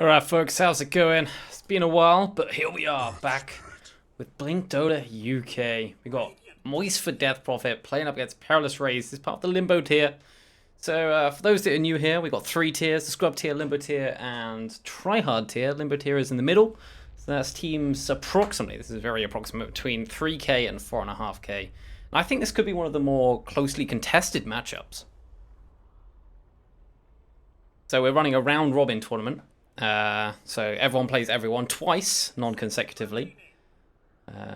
Alright folks, how's it going? It's been a while, but here we are, back with BlinkDOTA UK. We got Moist for Death Prophet playing up against PerilousRAZE. This is part of the Limbo Tier. So for those that are new here, we got 3 tiers: the Scrub Tier, Limbo Tier, and Tryhard Tier. Limbo Tier is in the middle. So that's teams approximately, this is very approximate, between 3k and 4.5k. And I think this could be one of the more closely contested matchups. So we're running a round robin tournament. So everyone plays everyone twice, non-consecutively.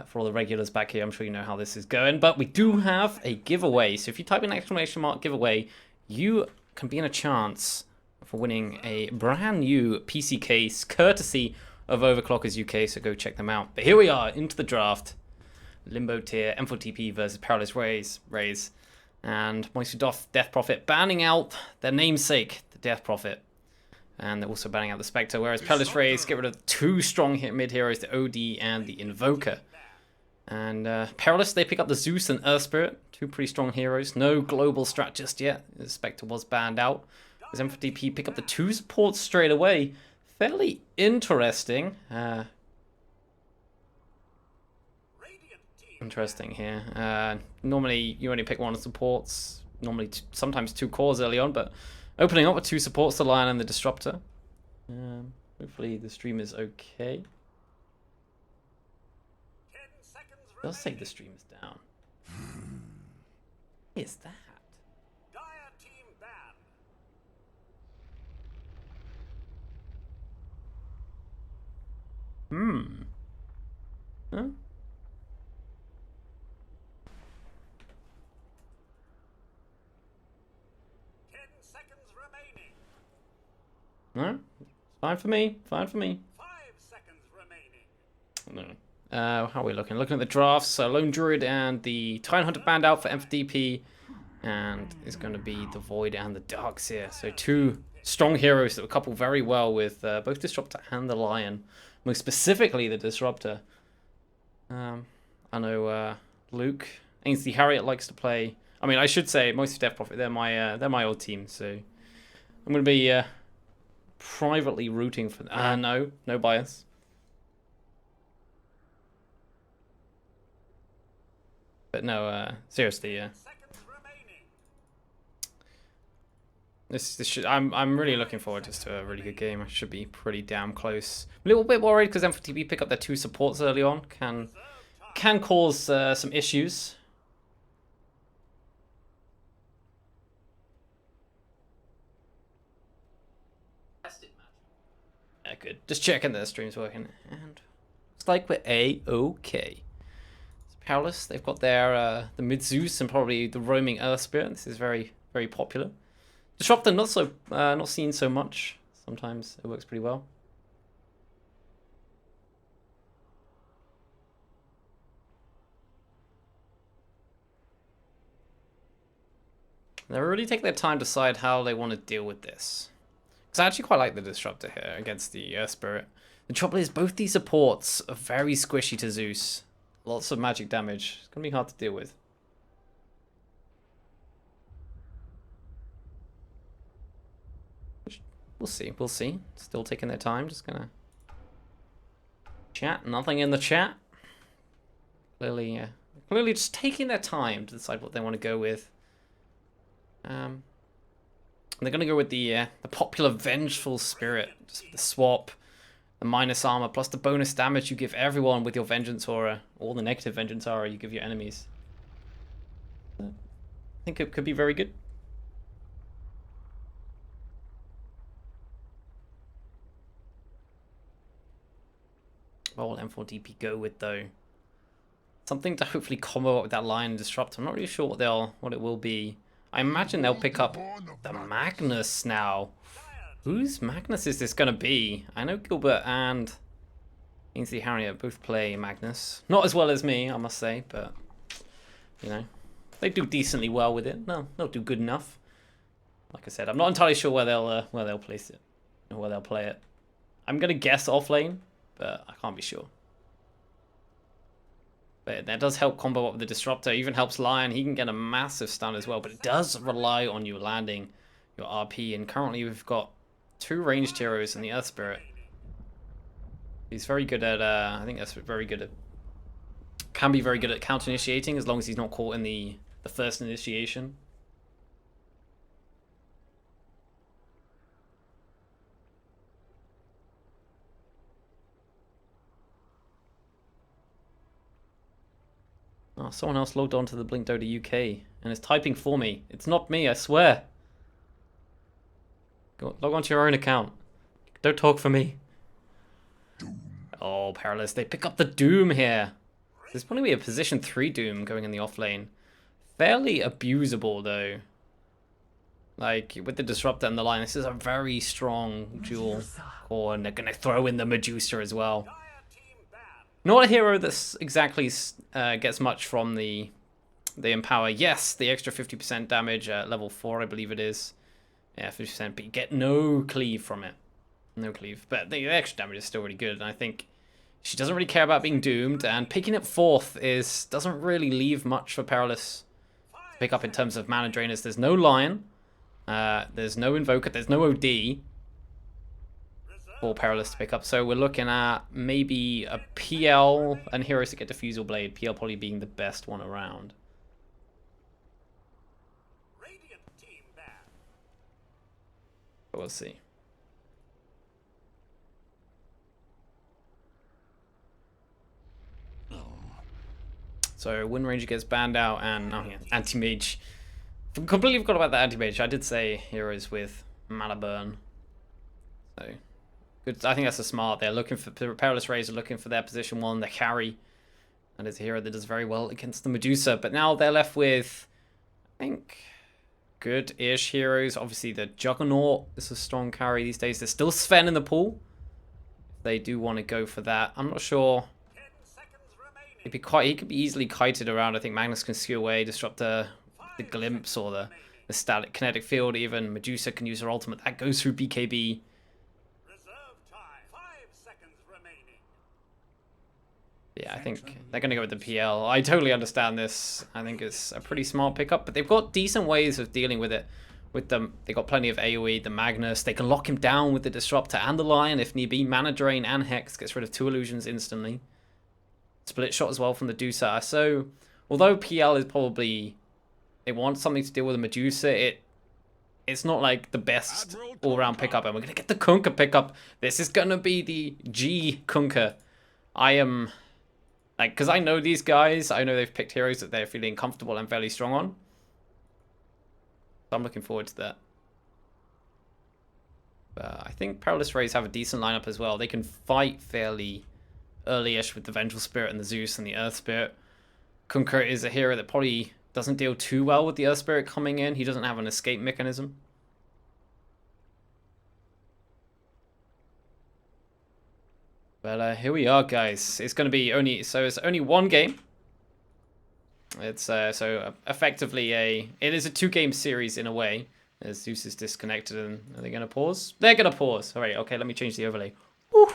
For all the regulars back here, I'm sure you know how this is going. But we do have a giveaway. So if you type in ! giveaway, you can be in a chance for winning a brand new PC case, courtesy of Overclockers UK. So go check them out. But here we are, into the draft. Limbo Tier, M4TP versus PerilousRAZE. And Moist for Death Prophet banning out their namesake, the Death Prophet. And they're also banning out the Spectre, whereas PerilousRAZE get rid of 2 strong mid-heroes, the OD and the Invoker. And Perilous, they pick up the Zeus and Earth Spirit, 2 pretty strong heroes. No global strat just yet. The Spectre was banned out. As M4TP pick up the 2 supports straight away. Fairly interesting. Interesting here. Normally, you only pick 1 of the supports. Normally, sometimes 2 cores early on, but opening up with 2 supports, the Lion and the Disruptor. Hopefully the stream is okay. It does say the stream is down. What is that? Huh? No, fine for me. Fine for me. 5 seconds remaining. No. How are we looking? Looking at the drafts. So Lone Druid and the Titan Hunter banned out for MFDP, and it's going to be the Void and the Darks here. So 2 strong heroes that will couple very well with both Disruptor and the Lion. Most specifically the Disruptor. I know Luke, Ainsley Harriet likes to play. I mean, I should say Moist for Death Prophet. They're my old team. So I'm going to be privately rooting for them. No bias. But no, seriously, yeah. This should. I'm really looking forward to a really good game. It should be pretty damn close. I'm a little bit worried because M4TP pick up their 2 supports early on can cause some issues. Yeah, good. Just checking that the stream's working, and looks like we're a-okay. So Perilous, they've got their the mid Zeus and probably the roaming Earth Spirit. This is very popular. Disruptor not seen so much. Sometimes it works pretty well. They really take their time to decide how they want to deal with this. Because I actually quite like the Disruptor here against the Earth Spirit. The trouble is both these supports are very squishy to Zeus. Lots of magic damage. It's going to be hard to deal with. We'll see. Still taking their time. Just gonna chat. Nothing in the chat. Clearly just taking their time to decide what they want to go with. They're gonna go with the popular Vengeful Spirit. Just the swap, the minus armor, plus the bonus damage you give everyone with your Vengeance Aura, or the negative Vengeance Aura you give your enemies. I think it could be very good. What will M4TP go with though? Something to hopefully combo up with that Lion and Disrupt. I'm not really sure what it will be. I imagine they'll pick up the Magnus now. Whose Magnus is this gonna be? I know Gilbert and Ainsley Harriet both play Magnus. Not as well as me, I must say, but you know, they do decently well with it. No, they'll do good enough. Like I said, I'm not entirely sure where they'll place it or where they'll play it. I'm gonna guess off lane, but I can't be sure. But that does help combo up with the Disruptor. It even helps Lion. He can get a massive stun as well. But it does rely on you landing your RP. And currently we've got 2 ranged heroes and the Earth Spirit. He's very good at, I think that's very good at, can be very good at counter-initiating as long as he's not caught in the first initiation. Oh, someone else logged on to the BlinkDOTA UK and is typing for me. It's not me, I swear. Go, log on to your own account. Don't talk for me. Oh, Perilous, they pick up the Doom here. There's probably a position 3 Doom going in the off lane. Fairly abusable, though. Like, with the Disruptor and the line, this is a very strong dual core, and they're going to throw in the Medusa as well. Not a hero that exactly gets much from the Empower. Yes, the extra 50% damage at level 4, I believe it is. Yeah, 50%, but you get no cleave from it. No cleave. But the extra damage is still really good, and I think she doesn't really care about being doomed, and picking it 4th doesn't really leave much for Perilous to pick up in terms of mana drainers. There's no Lion, there's no Invoker, there's no OD for Perilous to pick up, so we're looking at maybe a PL and heroes to get Diffusal Blade, PL probably being the best one around. But we'll see. So Wind Ranger gets banned out, and oh yeah, Anti-Mage. Completely forgot about the Anti-Mage. I did say heroes with mana burn. So good. I think that's a smart. They're looking for PerilousRAZE are looking for their position 1, their carry. And it's a hero that does very well against the Medusa. But now they're left with, I think, good-ish heroes. Obviously the Juggernaut is a strong carry these days. There's still Sven in the pool. They do want to go for that. I'm not sure. He could be easily kited around. I think Magnus can skew away, disrupt the glimpse or the static kinetic field even. Medusa can use her ultimate. That goes through BKB. Yeah, I think they're going to go with the PL. I totally understand this. I think it's a pretty smart pickup, but they've got decent ways of dealing with it. With them, they got plenty of AoE, the Magnus. They can lock him down with the Disruptor and the Lion if need be. Mana Drain and Hex gets rid of 2 illusions instantly. Split shot as well from the Medusa. So, although PL is probably, they want something to deal with the Medusa, it's not like the best all-round pickup. And we're gonna get the Kunkka pickup. This is gonna be the G Kunkka. I am, like, because I know these guys. I know they've picked heroes that they're feeling comfortable and fairly strong on. So I'm looking forward to that. I think PerilousRAZE have a decent lineup as well. They can fight fairly early-ish with the Vengeful Spirit and the Zeus and the Earth Spirit. Kunkka is a hero that probably doesn't deal too well with the Earth Spirit coming in. He doesn't have an escape mechanism. But here we are, guys. It's going to be only, so it's only 1 game. It's so effectively it is a 2-game series in a way. As Zeus is disconnected, and are they going to pause? They're going to pause. All right, okay, let me change the overlay. Woo!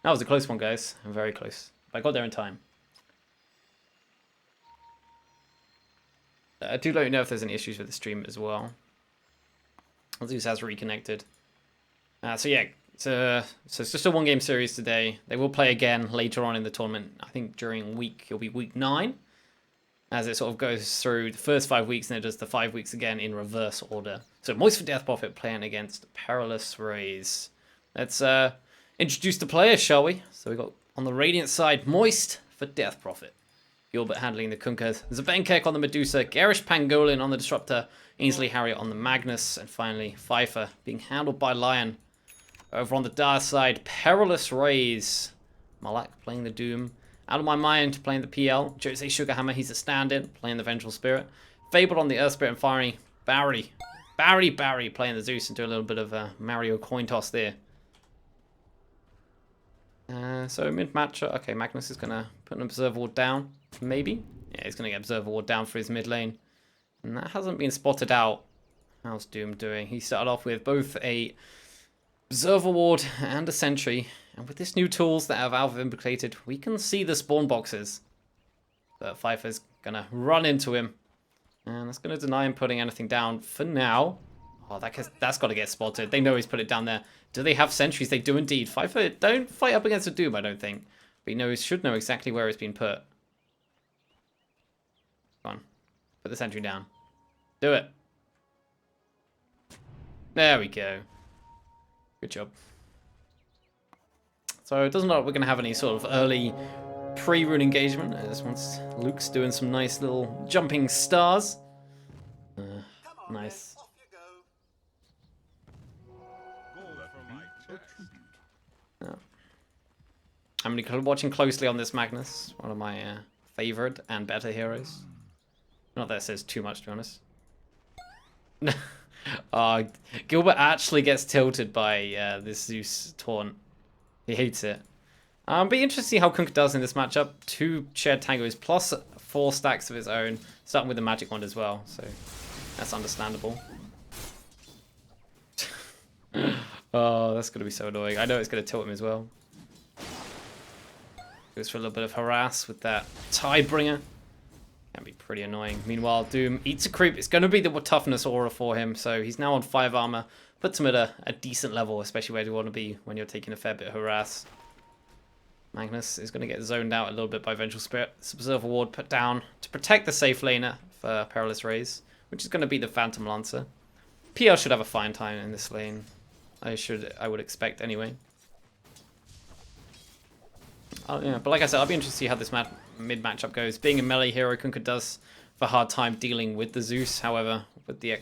That was a close one, guys. Very close. But I got there in time. Do let me know if there's any issues with the stream as well. Zeus has reconnected. So yeah, so it's just a 1-game series today. They will play again later on in the tournament. I think during it'll be week 9. As it sort of goes through the first 5 weeks and it does the 5 weeks again in reverse order. So Moist for Death Prophet playing against PerilousRAZE. Let's introduce the players, shall we? So we got on the Radiant side, Moist for Death Prophet. Gilbert handling the Kunkkas. Zabenkek on the Medusa. Garish Pangolin on the Disruptor. Ainsley Harriet on the Magnus. And finally, Pfeiffer being handled by Lion. Over on the Dire side, PerilousRAZE. Malak playing the Doom. Out of My Mind playing the PL. Jose Sugarhammer, he's a stand-in, playing the Vengeful Spirit. Fabled on the Earth Spirit and Fiery. Barry playing the Zeus and do a little bit of a Mario coin toss there. So mid-match, okay, Magnus is going to put an Observer Ward down, maybe. Yeah, he's going to get Observer Ward down for his mid lane. And that hasn't been spotted out. How's Doom doing? He started off with both a Observer Ward and a Sentry. And with this new tools that have Alpha implicated, we can see the spawn boxes. But Pfeiffer's going to run into him. And that's going to deny him putting anything down for now. Oh, that's got to get spotted. They know he's put it down there. Do they have sentries? They do indeed. 5 foot. Don't fight up against a Doom, I don't think. But he should know exactly where it's been put. Come on. Put the sentry down. Do it. There we go. Good job. So it doesn't look like we're going to have any sort of early pre-rune engagement. This one's Luke's doing some nice little jumping stars. Nice. I'm watching closely on this Magnus, one of my favorite and better heroes. Not that it says too much, to be honest. Gilbert actually gets tilted by this Zeus taunt. He hates it. Be interesting to see how Kunkka does in this matchup. 2 shared tangos plus 4 stacks of his own, starting with the magic wand as well. So that's understandable. Oh, that's gonna be so annoying. I know it's gonna tilt him as well. Goes for a little bit of harass with that Tidebringer. Can be pretty annoying. Meanwhile, Doom eats a creep. It's going to be the toughness aura for him. So he's now on 5 armor. Puts him at a decent level, especially where you want to be when you're taking a fair bit of harass. Magnus is going to get zoned out a little bit by Vengeful Spirit. Observer Ward put down to protect the safe laner for PerilousRAZE, which is going to be the Phantom Lancer. PL should have a fine time in this lane. I would expect anyway. Yeah, but like I said, I'll be interested to see how this mid matchup goes. Being a melee hero, Kunkka does have a hard time dealing with the Zeus. However, with the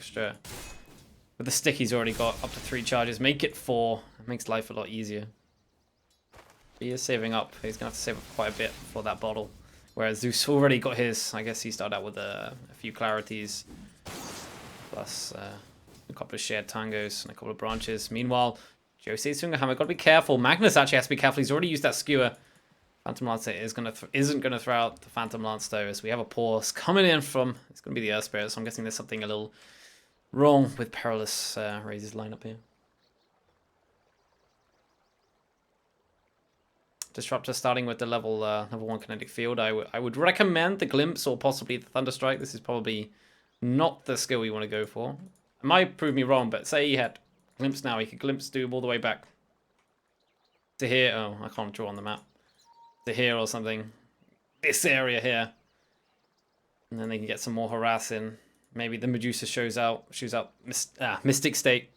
stick he's already got up to 3 charges, make it 4. It makes life a lot easier. He is saving up. He's gonna have to save up quite a bit for that bottle. Whereas Zeus already got his. I guess he started out with a few clarities, plus a couple of shared tangos and a couple of branches. Meanwhile, Jose Sungahammer got to be careful. Magnus actually has to be careful. He's already used that skewer. Phantom Lancer isn't gonna throw out the Phantom Lance though, as we have a pause coming in from. It's gonna be the Earth Spirit, so I'm guessing there's something a little wrong with PerilousRAZE's lineup here. Disruptor starting with the level 1 kinetic field. I would recommend the Glimpse or possibly the Thunderstrike. This is probably not the skill you want to go for. It might prove me wrong, but say he had Glimpse now, he could Glimpse Doom all the way back to here. Oh, I can't draw on the map. To here or something. This area here. And then they can get some more harass in. Maybe the Medusa shoots out Mystic State.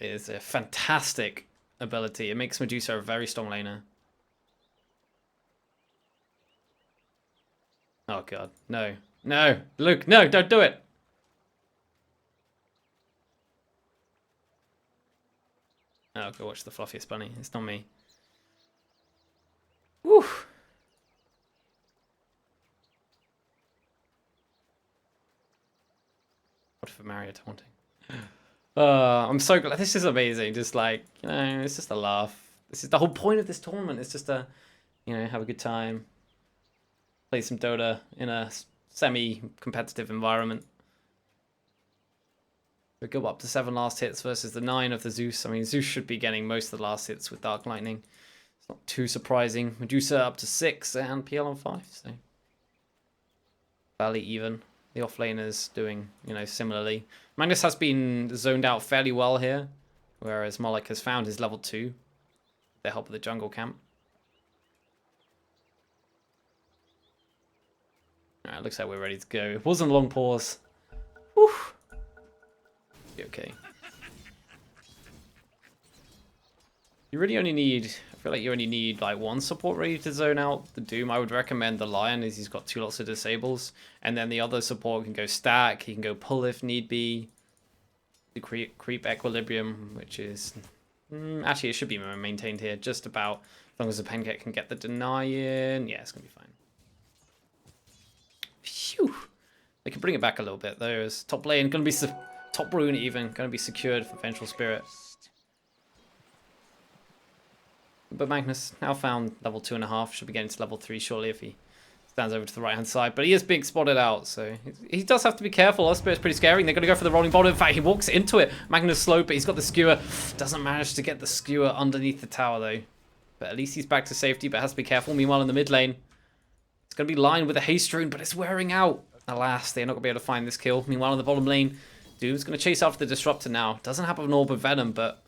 It is a fantastic ability. It makes Medusa a very strong laner. Oh god. No. No. Luke, no, don't do it. Oh, go watch the fluffiest bunny. It's not me. Woo. What for Mario taunting? I'm so glad. This is amazing. Just like, you know, it's just a laugh. This is the whole point of this tournament. It's just have a good time. Play some Dota in a semi-competitive environment. We go up to 7 last hits versus the 9 of the Zeus. I mean, Zeus should be getting most of the last hits with Dark Lightning. It's not too surprising. Medusa up to 6 and PL on 5. So fairly even. The offlaners doing, similarly. Magnus has been zoned out fairly well here, whereas Moloch has found his level 2 with the help of the jungle camp. Alright, looks like we're ready to go. It wasn't a long pause. Whew. Okay. You really only need, I feel like you only need like 1 support ready to zone out the Doom. I would recommend the Lion, as he's got 2 lots of disables. And then the other support can go stack, he can go pull if need be. The creep equilibrium, which is, actually it should be maintained here just about, as long as the Penket can get the deny in. Yeah, it's going to be fine. Phew. They can bring it back a little bit though, as top lane going to be, top rune even, going to be secured for Vengeful Spirit. But Magnus now found level 2.5, should be getting to level 3 shortly if he stands over to the right hand side. But he is being spotted out, so he does have to be careful. Spirit's pretty scary, and they're going to go for the rolling bottom. In fact, he walks into it. Magnus slow, but he's got the skewer. Doesn't manage to get the skewer underneath the tower though. But at least he's back to safety, but has to be careful. Meanwhile, in the mid lane, it's going to be lined with a haste rune, but it's wearing out. Alas, they're not going to be able to find this kill. Meanwhile, in the bottom lane, Doom's going to chase after the Disruptor now. Doesn't have an Orb of Venom, but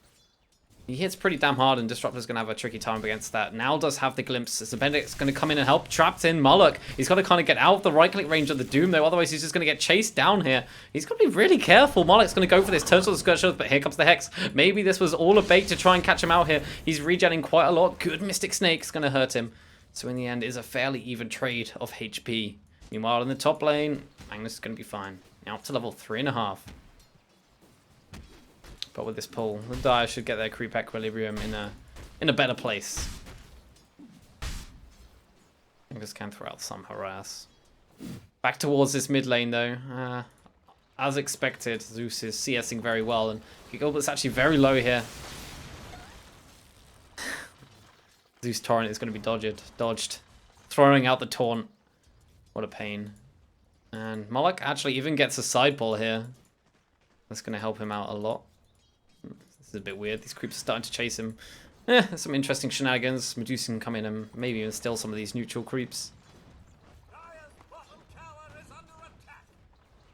he hits pretty damn hard, and Disruptor's going to have a tricky time against that. Now does have the glimpse. As the Benedict's going to come in and help. Trapped in Moloch. He's got to kind of get out of the right-click range of the Doom, though. Otherwise, he's just going to get chased down here. He's got to be really careful. Moloch's going to go for this. Turns on the Scourge, but here comes the Hex. Maybe this was all a bait to try and catch him out here. He's regenning quite a lot. Good Mystic Snake's going to hurt him. So in the end, it's a fairly even trade of HP. Meanwhile, in the top lane, Magnus is going to be fine. Now up to level 3.5. But with this pull, the Dire should get their creep equilibrium in a better place. I just can throw out some harass. Back towards this mid lane though. As expected, Zeus is CSing very well, and Gilbert's actually very low here. Zeus Torrent is going to be dodged. Throwing out the taunt. What a pain. And Moloch actually even gets a sideball here. That's going to help him out a lot. This is a bit weird. These creeps are starting to chase him. Some interesting shenanigans. Medusa can come in and maybe even steal some of these neutral creeps.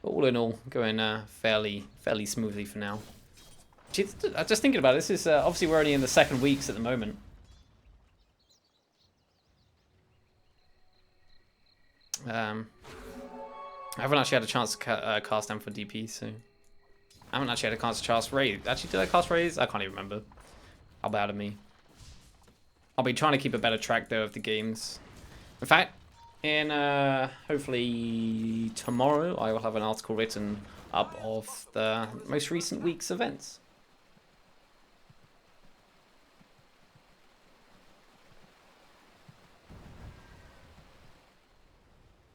But all in all, going fairly smoothly for now. I'm just thinking about it. This is obviously we're only in the second weeks at the moment. I haven't actually had a chance to cast them for DP, so I haven't actually had a chance to cast Raze. Actually, did I cast Raze? I can't even remember. How bad of me. I'll be trying to keep a better track though of the games. In fact, in hopefully tomorrow, I will have an article written up of the most recent week's events.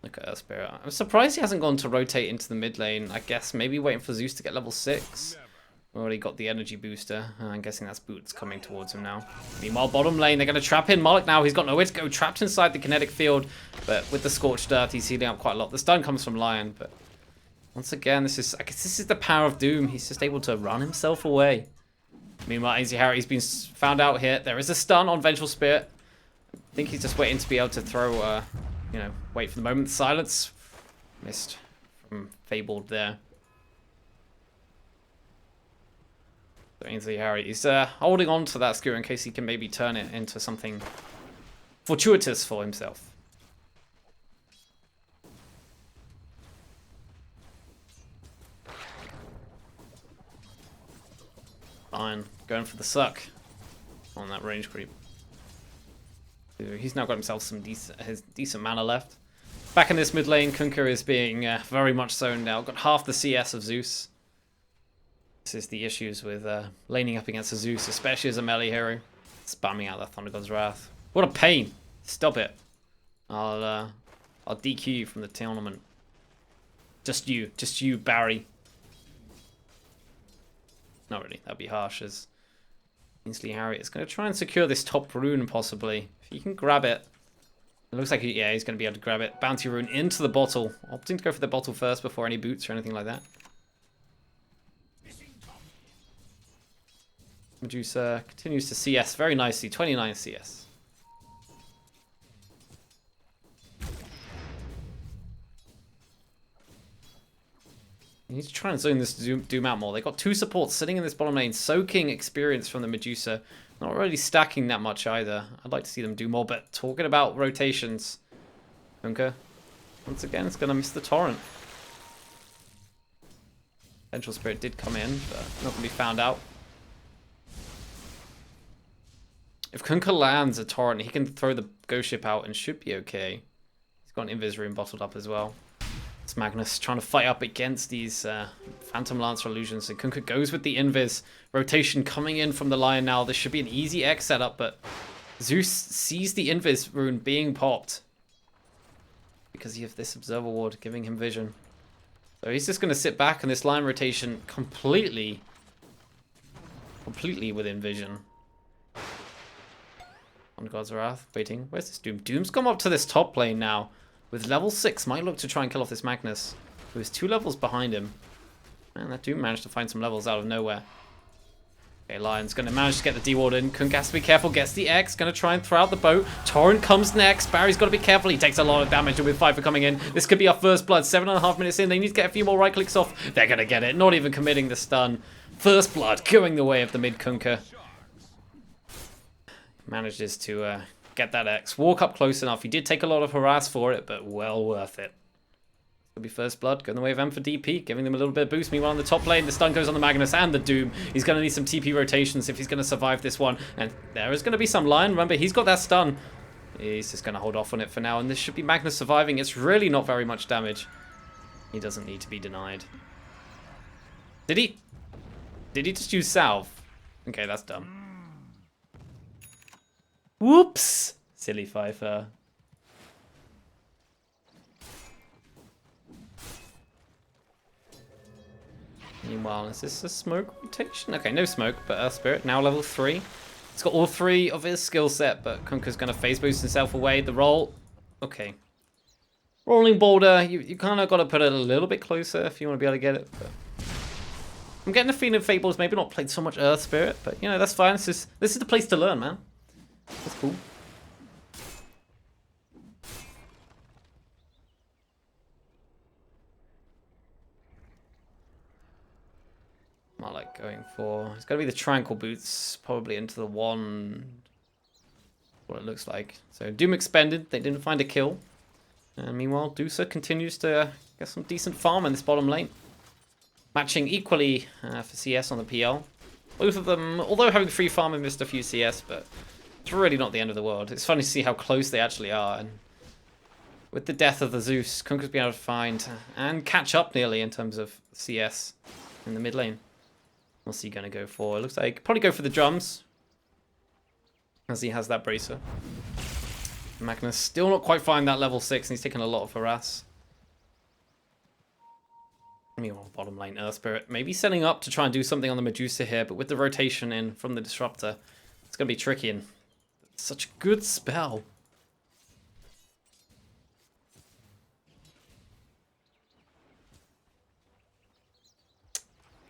Look at Spirit. I'm surprised he hasn't gone to rotate into the mid lane. I guess maybe waiting for Zeus to get level 6. Already got the energy booster. I'm guessing that's Boots coming towards him now. Meanwhile, bottom lane, they're going to trap in Moloch now. He's got nowhere to go. Trapped inside the kinetic field. But with the Scorched Earth, he's healing up quite a lot. The stun comes from Lion. But once again, I guess this is the power of Doom. He's just able to run himself away. Meanwhile, Easy Harry's been found out here. There is a stun on Vengeful Spirit. I think he's just waiting to be able to throw... you know, wait for the moment. Silence. Missed from Fabled there. So Ainsley Harry is holding on to that skewer in case he can maybe turn it into something fortuitous for himself. Fine. Going for the suck on that range creep. He's now got himself some decent mana left. Back in this mid lane, Kunkka is being very much zoned now. Got half the CS of Zeus. This is the issues with laning up against a Zeus, especially as a melee hero. Spamming out that Thunder God's Wrath. What a pain! Stop it. I'll DQ you from the tournament. Just you, Barry. Not really. That'd be harsh. As Ainsley Harry is going to try and secure this top rune, possibly. If he can grab it. It looks like, yeah, he's going to be able to grab it. Bounty rune into the bottle. Opting to go for the bottle first before any boots or anything like that. Medusa continues to CS very nicely. 29 CS. You need to try and zone this Doom out more. They've got 2 supports sitting in this bottom lane, soaking experience from the Medusa. Not really stacking that much either. I'd like to see them do more, but talking about rotations. Kunkka, once again, it's going to miss the Torrent. Vengeful Spirit did come in, but not going to be found out. If Kunkka lands a Torrent, he can throw the Ghost Ship out and should be okay. He's got an Invis Rune bottled up as well. It's Magnus trying to fight up against these Phantom Lancer illusions. And Kunkka goes with the Invis. Rotation coming in from the Lion now. This should be an easy X setup, but Zeus sees the Invis rune being popped. Because he has this Observer Ward giving him vision. So he's just going to sit back, and this Lion rotation completely within vision. On God's Wrath, waiting. Where's this Doom? Doom's come up to this top lane now. With level 6, might look to try and kill off this Magnus, who is 2 levels behind him. Man, that Doom managed to find some levels out of nowhere. Okay, Lion's going to manage to get the D-Ward in. Kunk has to be careful, gets the X, going to try and throw out the boat. Torrent comes next. Barry's got to be careful. He takes a lot of damage with Pfeiffer coming in. This could be our first blood. 7.5 minutes in. They need to get a few more right clicks off. They're going to get it. Not even committing the stun. First blood going the way of the mid-Kunker. Manages to get that X. Walk up close enough. He did take a lot of harass for it, but well worth it. It'll be first blood, going the way of M for DP, giving them a little bit of boost. Meanwhile, on the top lane, the stun goes on the Magnus and the Doom. He's going to need some TP rotations if he's going to survive this one. And there is going to be some Lion. Remember, he's got that stun. He's just going to hold off on it for now. And this should be Magnus surviving. It's really not very much damage. He doesn't need to be denied. Did he? Did he just use Salve? Okay, that's dumb. Whoops! Silly Pfeiffer. Meanwhile, is this a smoke rotation? Okay, no smoke, but Earth Spirit, now level 3. It's got all 3 of his skill set, but Kunker's going to phase boost himself away. The roll, okay. Rolling boulder, you kind of got to put it a little bit closer if you want to be able to get it. But I'm getting the feeling Fable's maybe not played so much Earth Spirit, but you know, that's fine. This is the place to learn, man. That's cool. I like going for... It's going to be the Tranquil Boots, probably into the one... What it looks like. So Doom expended, they didn't find a kill. And meanwhile, Dusa continues to get some decent farm in this bottom lane. Matching equally for CS on the PL. Both of them, although having free farm and missed a few CS, but it's really not the end of the world. It's funny to see how close they actually are. And with the death of the Zeus, Kunker's been able to find and catch up nearly in terms of CS in the mid lane. What's he going to go for? It looks like probably go for the drums, as he has that bracer. Magnus still not quite finding that level 6, and he's taking a lot of harass. Meanwhile, bottom lane Earth Spirit maybe setting up to try and do something on the Medusa here, but with the rotation in from the Disruptor, it's going to be tricky, and it's such a good spell.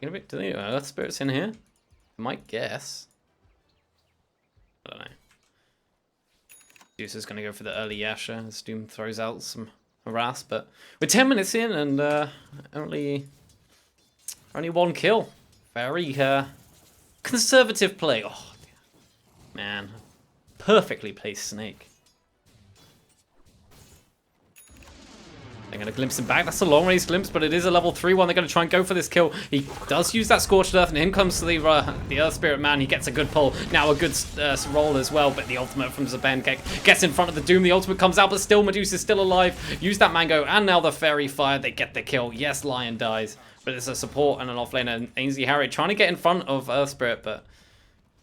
Do they know Earth Spirit's in here? I might guess. I don't know. Deuce is going to go for the early Yasha as Doom throws out some harass, but we're 10 minutes in and only one kill. Very conservative play. Oh, man. Perfectly placed Snake. They're going to glimpse him back. That's a long-range glimpse, but it is a level 3 one. They're going to try and go for this kill. He does use that Scorched Earth, and in comes the Earth Spirit man. He gets a good pull. Now a good roll as well, but the ultimate from Zaben gets in front of the Doom. The ultimate comes out, but still Medusa's still alive. Use that Mango, and now the Fairy Fire. They get the kill. Yes, Lion dies, but it's a support and an offlaner. And Ainsley Harriet trying to get in front of Earth Spirit, but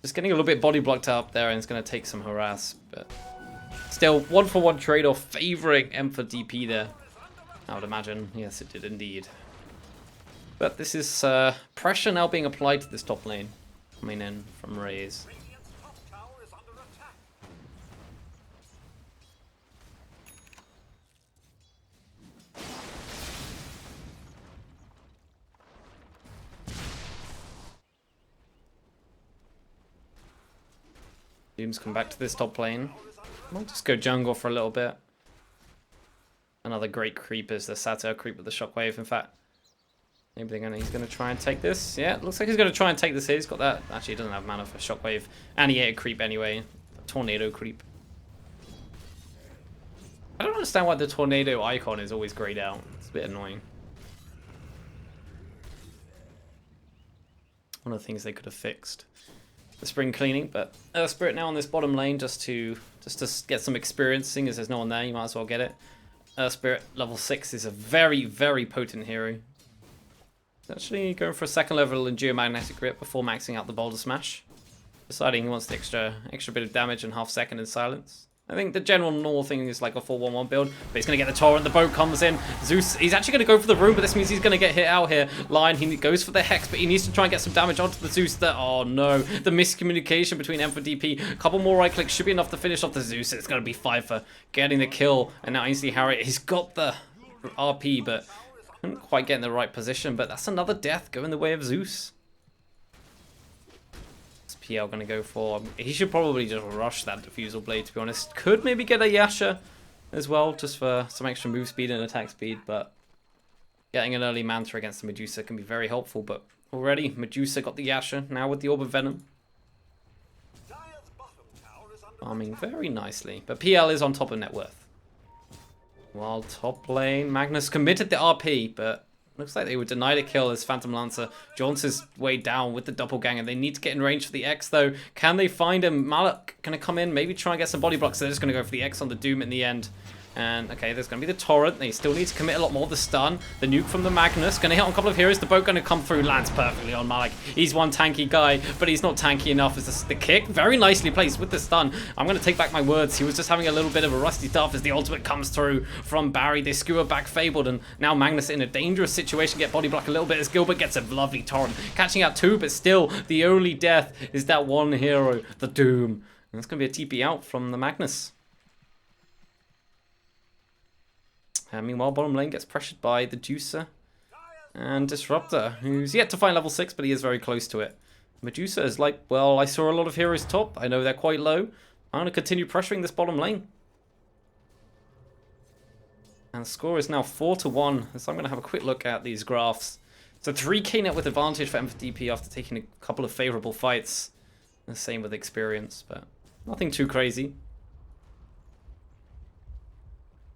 just getting a little bit body blocked up there, and it's going to take some harass. But still, 1-for-1 trade-off, favoring M for DP there. I would imagine. Yes, it did indeed. But this is pressure now being applied to this top lane. Coming in from Raze. Doom's come back to this top lane. I'll just go jungle for a little bit. Another great creep is the Satyr creep with the shockwave. In fact, maybe he's going to try and take this. Yeah, it looks like he's going to try and take this here. He's got that. Actually, he doesn't have mana for shockwave. And he ate a creep anyway. A tornado creep. I don't understand why the tornado icon is always grayed out. It's a bit annoying. One of the things they could have fixed. The spring cleaning, but Earth Spirit now on this bottom lane just to get some experience. Seeing as there's no one there, you might as well get it. Earth Spirit level 6 is a very, very potent hero. He's actually going for a second level in Geomagnetic Grip before maxing out the Boulder Smash. Deciding he wants the extra bit of damage and half second in silence. I think the general normal thing is like a 4-1-1 build, but he's going to get the torrent, the boat comes in. Zeus, he's actually going to go for the rune, but this means he's going to get hit out here. Lion, he goes for the Hex, but he needs to try and get some damage onto the Zeus. Oh no, the miscommunication between M for DP. A couple more right clicks should be enough to finish off the Zeus. It's going to be Pfeiffer getting the kill, and now Ainsley Harriet, he's got the RP, but couldn't quite get in the right position, but that's another death going the way of Zeus. What's PL going to go for? He should probably just rush that Diffusal Blade, to be honest. Could maybe get a Yasha as well, just for some extra move speed and attack speed, but getting an early Manta against the Medusa can be very helpful. But already, Medusa got the Yasha, now with the Orb of Venom. Farming very nicely, but PL is on top of net worth. While top lane, Magnus committed the RP, but looks like they were denied a kill as Phantom Lancer jaunts his way down with the doppelganger. They need to get in range for the X though. Can they find him? Malak gonna come in, maybe try and get some body blocks. So they're just gonna go for the X on the Doom in the end. And okay, there's going to be the torrent. They still need to commit a lot more. The stun, the nuke from the Magnus, going to hit on a couple of heroes. The boat going to come through, lands perfectly on Malak. He's one tanky guy, but he's not tanky enough. As the kick, very nicely placed with the stun. I'm going to take back my words. He was just having a little bit of a rusty stuff as the ultimate comes through from Barry. They skewer back Fabled, and now Magnus in a dangerous situation. Get body block a little bit as Gilbert gets a lovely torrent, catching out two, but still the only death is that one hero, the Doom. And it's going to be a TP out from the Magnus. Meanwhile, bottom lane gets pressured by the Juicer and Disruptor, who's yet to find level 6, but he is very close to it. Medusa is like, well, I saw a lot of heroes top. I know they're quite low. I'm going to continue pressuring this bottom lane. And the score is now 4-1, so I'm going to have a quick look at these graphs. So 3k net with advantage for M4DP after taking a couple of favourable fights. The same with experience, but nothing too crazy.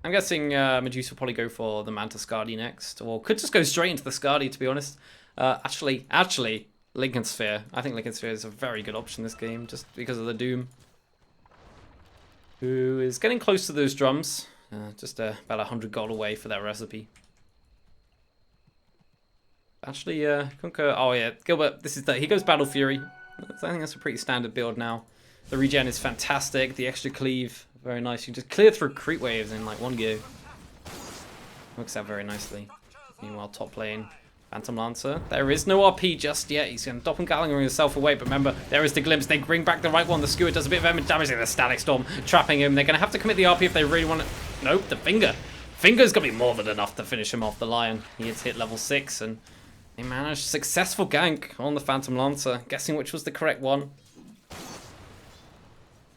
I'm guessing Medusa will probably go for the Manta Skadi next, or could just go straight into the Skadi, to be honest. Actually, Lincoln Sphere. I think Lincoln Sphere is a very good option this game, just because of the Doom, who is getting close to those drums. Just about 100 gold away for that recipe. Actually, Kunkka. Oh yeah, Gilbert. This is he goes Battle Fury. I think that's a pretty standard build now. The regen is fantastic. The extra cleave, very nice. You can just clear through creep waves in like one go. Works out very nicely. Meanwhile, top lane, Phantom Lancer. There is no RP just yet. He's going to doppelganger himself away, but remember, there is the glimpse. They bring back the right one. The skewer does a bit of damage. The Static Storm trapping him. They're going to have to commit the RP if they really want to. Nope, the finger. Finger's going to be more than enough to finish him off the Lion. He has hit level 6, and they managed successful gank on the Phantom Lancer. Guessing which was the correct one.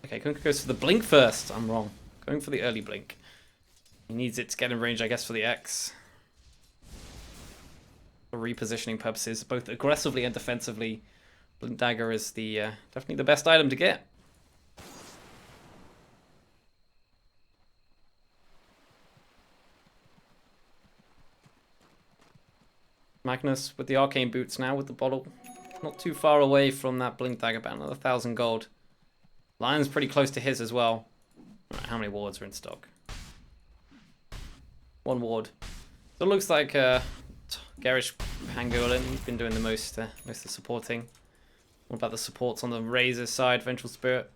Okay, Kunkka goes for the blink first. I'm wrong. Going for the early blink. He needs it to get in range, I guess, for the X. For repositioning purposes, both aggressively and defensively, Blink Dagger is the definitely the best item to get. Magnus with the arcane boots now with the bottle. Not too far away from that Blink Dagger, about another 1,000 gold. Lion's pretty close to his as well. Right, how many wards are in stock? 1 ward. So it looks like Garish Pangolin, he's been doing the most of the supporting. What about the supports on the Razor side? Vengeful Spirit.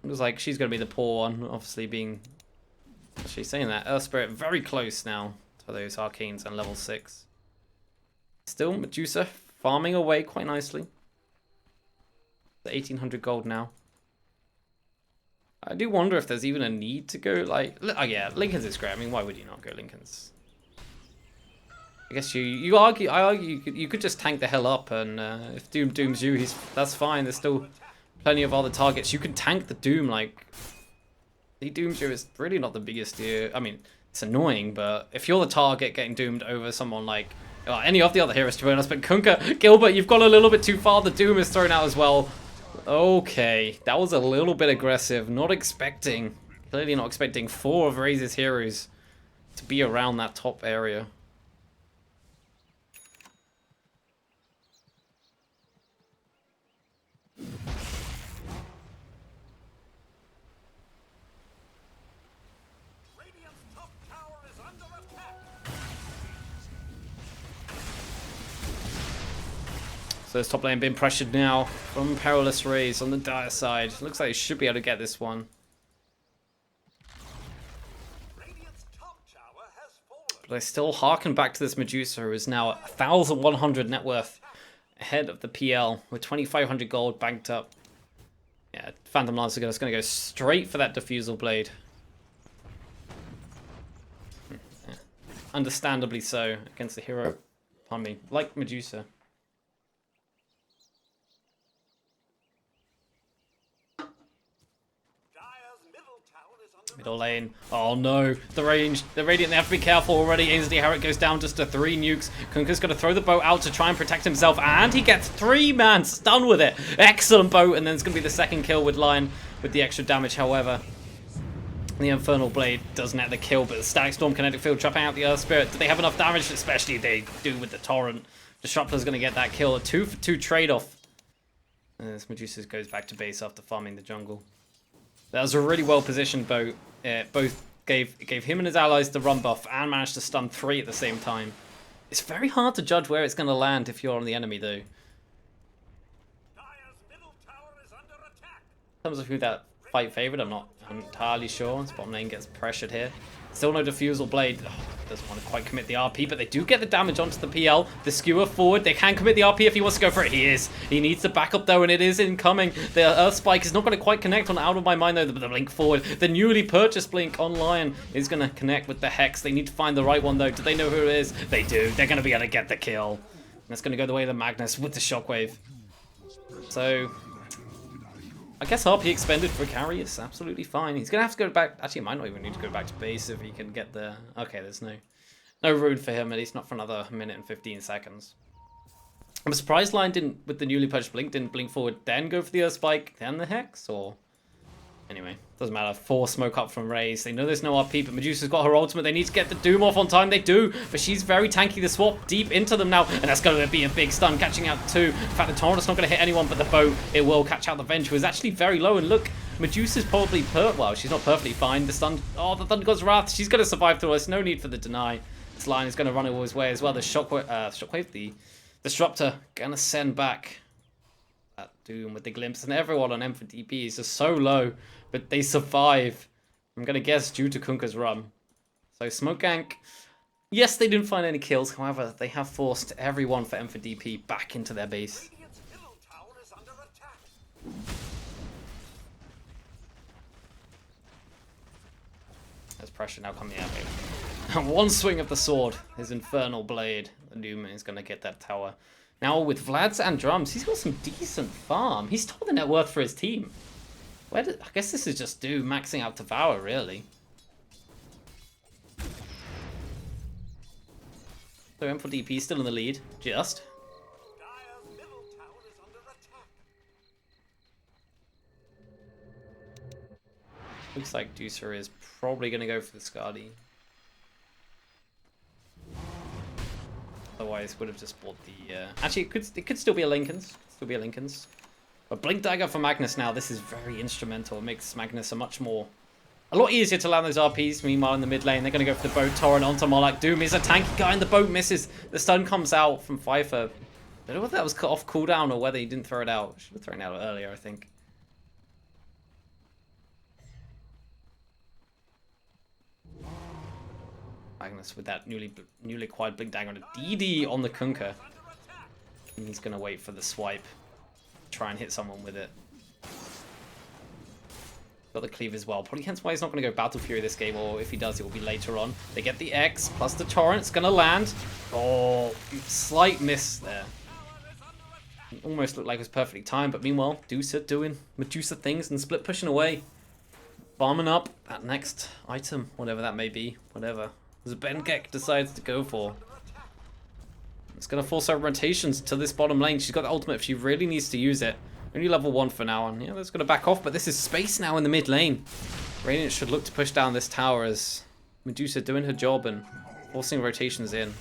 It looks like she's going to be the poor one, obviously being... Actually saying that. Earth Spirit very close now to those Arcanes and level 6. Still, Medusa farming away quite nicely. The 1,800 gold now. I do wonder if there's even a need to go like... Oh yeah, Lincoln's is great. I mean, why would you not go Lincoln's? I guess I argue you could just tank the hell up, and if Doom dooms you, that's fine. There's still plenty of other targets. You can tank the Doom, like... He dooms you is really not the biggest deal. I mean, it's annoying, but if you're the target getting doomed over someone like... any of the other heroes, to be honest, but Kunkka, Gilbert, you've gone a little bit too far. The Doom is thrown out as well. Okay, that was a little bit aggressive. Clearly not expecting 4 of Raze's heroes to be around that top area. Radiant's top tower is under attack. So this top lane being pressured now from PerilousRAZE on the dire side. Looks like he should be able to get this one. Radiant's top tower has fallen. But I still harken back to this Medusa, who is now 1,100 net worth ahead of the PL with 2,500 gold banked up. Yeah, Phantom Lancer is going to go straight for that Diffusal Blade. Yeah. Understandably so against the hero, pardon me, like Medusa. Middle lane. Oh no, the range. The Radiant, they have to be careful already. Ainsley Harriet goes down just to 3 nukes. Kunkka's going to throw the boat out to try and protect himself. And he gets 3-man stun with it. Excellent boat. And then it's going to be the second kill with Lion with the extra damage. However, the Infernal Blade does net the kill. But the Static Storm Kinetic Field trapping out the Earth Spirit. Do they have enough damage? Especially they do with the Torrent. Disruptor's going to get that kill. A 2-for-2 trade-off. And this Medusa goes back to base after farming the jungle. That was a really well-positioned boat. Both gave him and his allies the run buff and managed to stun 3 at the same time. It's very hard to judge where it's going to land if you're on the enemy, though. Dire's middle tower is under attack. In terms of who that fight favored, I'm not entirely sure. Bottom lane gets pressured here. Still no Diffusal Blade. Oh, doesn't want to quite commit the RP, but they do get the damage onto the PL. The skewer forward. They can commit the RP if he wants to go for it. He is. He needs the backup, though, and it is incoming. The Earth Spike is not going to quite connect on Out of My Mind, though. The Blink forward. The newly purchased Blink on Lion is going to connect with the Hex. They need to find the right one, though. Do they know who it is? They do. They're going to be able to get the kill. And it's going to go the way of the Magnus with the Shockwave. So I guess RP expended for a carry is absolutely fine. He's going to have to go back. Actually, he might not even need to go back to base if he can get the... Okay, there's no road for him, at least not for another minute and 15 seconds. I'm surprised Lion didn't, with the newly purchased Blink, didn't blink forward, then go for the Earth Spike, then the Hex, or... Anyway, doesn't matter. 4 smoke up from Raze. They know there's no RP, but Medusa's got her ultimate. They need to get the Doom off on time. They do, but she's very tanky. The swap deep into them now, and that's going to be a big stun, catching out 2. In fact, the Torrent's not going to hit anyone, but the boat, it will catch out the Venge, who is actually very low. And look, Medusa's probably well, she's not perfectly fine. The stun, oh, the Thunder God's Wrath. She's going to survive through us. No need for the deny. This Lion is going to run all his way as well. The Shockwave, the Disruptor, going to send back that Doom with the glimpse, and everyone on M for DP is just so low. But they survive. I'm going to guess due to Kunkka's run. So Smoke Gank. Yes, they didn't find any kills. However, they have forced everyone for M for DP back into their base. Radiant's middle tower is under attack. There's pressure now coming out. One swing of the sword. His Infernal Blade. The Doom is going to get that tower. Now with Vlad's and Drums, he's got some decent farm. He's told the net worth for his team. I guess this is just Doom maxing out Devour, really. So M4DP still in the lead, just. Dire's middle tower is under attack. Looks like Deucer is probably going to go for the Skadi. Otherwise, would have just bought the... Actually, it could still be a Lincoln's. But Blink Dagger for Magnus now, this is very instrumental. It makes Magnus a lot easier to land those RPs. Meanwhile, in the mid lane, they're going to go for the boat Torrent onto Moloch. Doom is a tanky guy, and the boat misses. The stun comes out from Pfeiffer. I don't know whether that was cut off cooldown or whether he didn't throw it out. Should have thrown it out earlier, I think. Magnus with that newly acquired Blink Dagger and a DD on the Kunkka. And he's going to wait for the swipe. Try and hit someone with it. Got the cleave as well. Probably hence why he's not going to go Battle Fury this game, or if he does, it will be later on. They get the X plus the Torrent's going to land. Oh, slight miss there. It almost looked like it was perfectly timed, but meanwhile, Deucer doing Medusa things and split pushing away. Farming up that next item, whatever that may be, whatever. As Bengek decides to go for. It's going to force her rotations to this bottom lane. She's got the ultimate if she really needs to use it. Only level 1 for now on. Yeah, that's going to back off, but this is space now in the mid lane. Radiant should look to push down this tower as Medusa doing her job and forcing rotations in.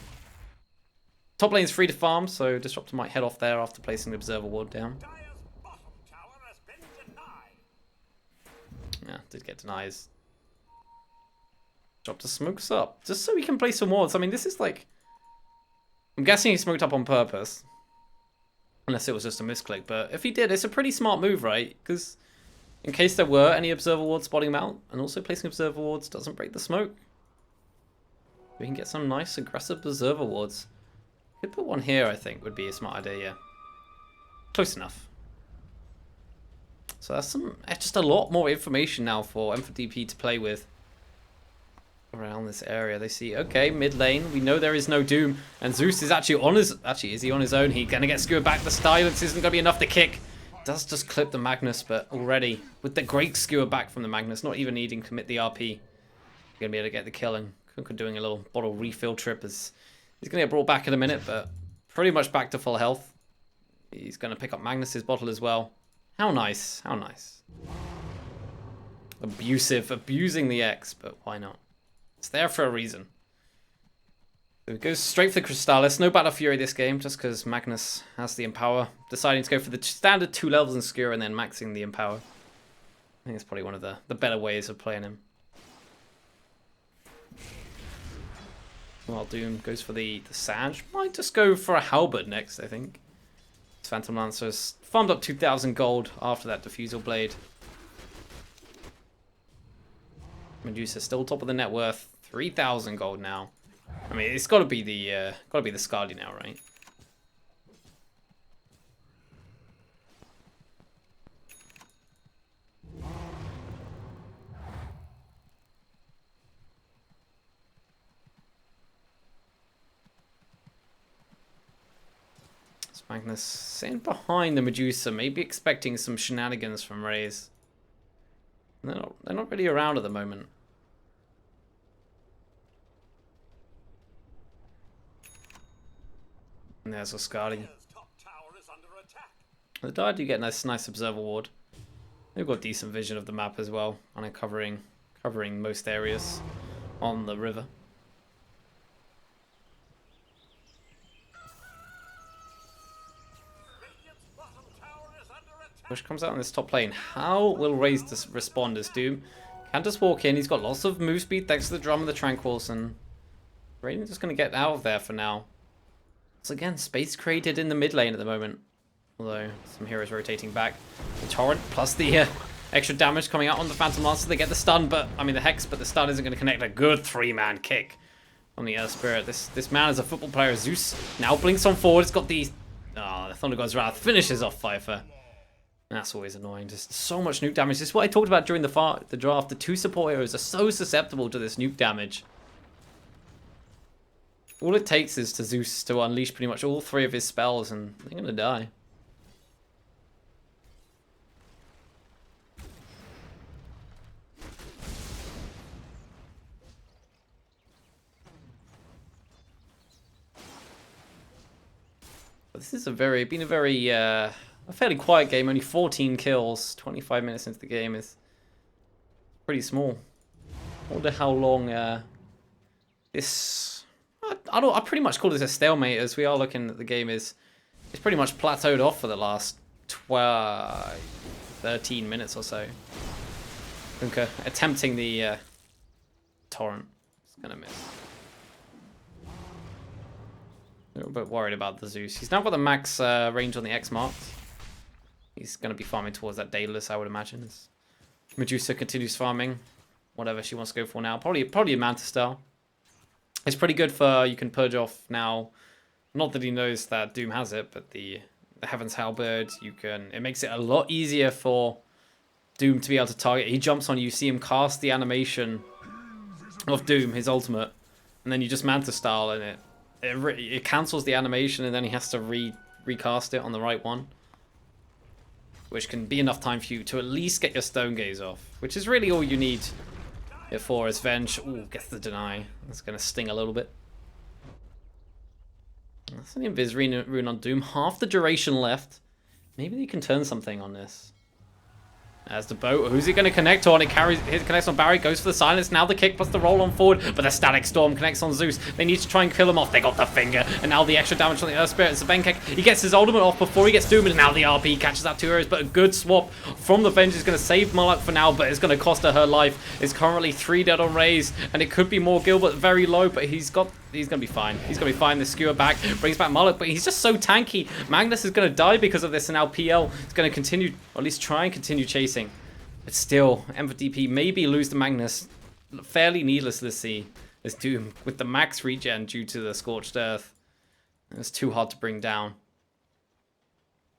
Top lane is free to farm, so Disruptor might head off there after placing the Observer Ward down. Dire's bottom tower has been denied. Yeah, did get denies. Disruptor smokes up, just so he can place some wards. I mean, this is like... I'm guessing he smoked up on purpose. Unless it was just a misclick, but if he did, it's a pretty smart move, right? Because in case there were any Observer Wards spotting him out, and also placing Observer Wards doesn't break the smoke. We can get some nice aggressive Observer Wards. Could put one here, I think, would be a smart idea, yeah. Close enough. So that's just a lot more information now for M4DP to play with. Around this area, they see, okay, mid lane, we know there is no Doom, and Zeus is actually on his, is he on his own? He's gonna get skewered back. The silence isn't gonna be enough to kick does just clip the Magnus, but already with the great skewer back from the Magnus, not even needing to commit the RP, you're going to be able to get the kill. And Kunkka doing a little bottle refill trip as he's going to get brought back in a minute, but pretty much back to full health. He's going to pick up Magnus's bottle as well. How nice, how nice. Abusive, abusing the X, but why not? It's there for a reason. So it goes straight for the Crystallis. No Battle Fury this game, just because Magnus has the Empower. Deciding to go for the standard 2 levels in Skewer and then maxing the Empower. I think it's probably one of the better ways of playing him. While Doom goes for the Sage. Might just go for a Halberd next, I think. This Phantom Lancer's farmed up 2,000 gold after that Diffusal Blade. Medusa still top of the net worth. 3,000 gold now. I mean, it's got to be the Skadi now, right? It's Magnus sitting behind the Medusa, maybe expecting some shenanigans from Raze. They're not really around at the moment. And there's Oscari. The Dire do get a nice observer ward. They've got decent vision of the map as well, and are covering most areas on the river. Push comes out in this top lane. How will Raze respond as Doom? Can just walk in. He's got lots of move speed thanks to the drum and the Tranquils, and Raiden's just going to get out of there for now. So again, space created in the mid lane at the moment. Although some heroes rotating back. The Torrent plus the extra damage coming out on the Phantom Lancer. They get the stun, but I mean the Hex, but the stun isn't going to connect. A good 3-man kick on the Earth Spirit. This man is a football player. Zeus now blinks on forward. It's got the Thunder God's Wrath finishes off Pfeiffer. That's always annoying. Just so much nuke damage. This is what I talked about during the draft. The 2 support heroes are so susceptible to this nuke damage. All it takes is to Zeus to unleash pretty much all 3 of his spells, and they're gonna die. But this is a fairly quiet game. Only 14 kills, 25 minutes into the game is pretty small. I wonder how long this. I pretty much call this a stalemate, as we are looking at the game it's pretty much plateaued off for the last 13 minutes or so. Kunkka attempting the Torrent. It's gonna miss. A little bit worried about the Zeus. He's now got the max range on the X marked. He's going to be farming towards that Daedalus, I would imagine. As Medusa continues farming whatever she wants to go for now. Probably a Manta Star. It's pretty good for, you can purge off now. Not that he knows that Doom has it, but the Heaven's Halberd, it makes it a lot easier for Doom to be able to target. He jumps on you, see him cast the animation of Doom, his ultimate, and then you just Manta Style, and it cancels the animation, and then he has to recast it on the right one, which can be enough time for you to at least get your Stone Gaze off, which is really all you need it for. As Venge gets the deny. That's going to sting a little bit. That's an Invis rune on Doom. Half the duration left. Maybe they can turn something on this. As the boat, who's he going to connect on? It connects on Barry, goes for the silence. Now the kick plus the roll on forward, but the Static Storm connects on Zeus. They need to try and kill him off. They got the finger, and now the extra damage on the Earth Spirit. Zvenkek, he gets his ultimate off before he gets Doom, and now the RP catches out 2 heroes, but a good swap from the Venge is going to save Malak for now, but it's going to cost her life. It's currently 3 dead on Raze, and it could be more Gilbert very low, but he's going to be fine. He's going to be fine. The skewer back, brings back Malak, but he's just so tanky. Magnus is going to die because of this, and now PL is going to continue, or at least try and continue chasing. But still, M4DP maybe lose the Magnus fairly needlessly as Doom with the max regen due to the Scorched Earth. It's too hard to bring down.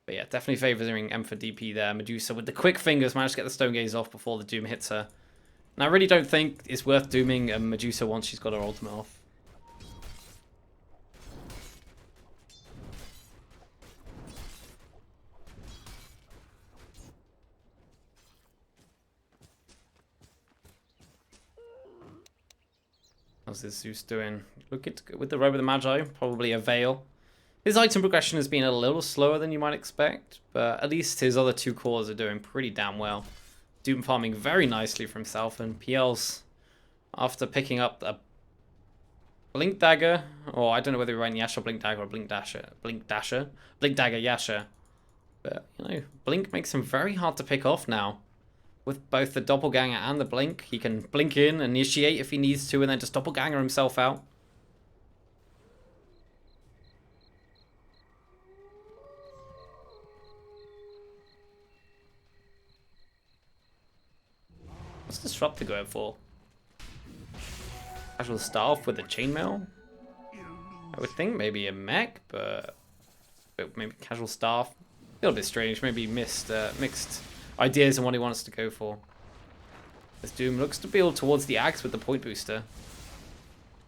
But yeah, definitely favoring M4DP there. Medusa with the quick fingers managed to get the Stone Gaze off before the Doom hits her. And I really don't think it's worth dooming Medusa once she's got her ultimate off. How's this Zeus doing? Look at with the Robe of the Magi, probably a Veil. His item progression has been a little slower than you might expect, but at least his other 2 cores are doing pretty damn well. Doom farming very nicely for himself, and PL's, after picking up a Blink Dagger, or I don't know whether you're writing Yasha Blink Dagger or Blink Dagger Yasha. But, you know, Blink makes him very hard to pick off now. With both the Doppelganger and the Blink, he can blink in, initiate if he needs to, and then just Doppelganger himself out. What's Disruptor going for? Casual Staff with a Chainmail? I would think maybe a mech, but maybe Casual Staff. A little bit strange, maybe mixed ideas on what he wants to go for. This Doom looks to build towards the axe with the point booster.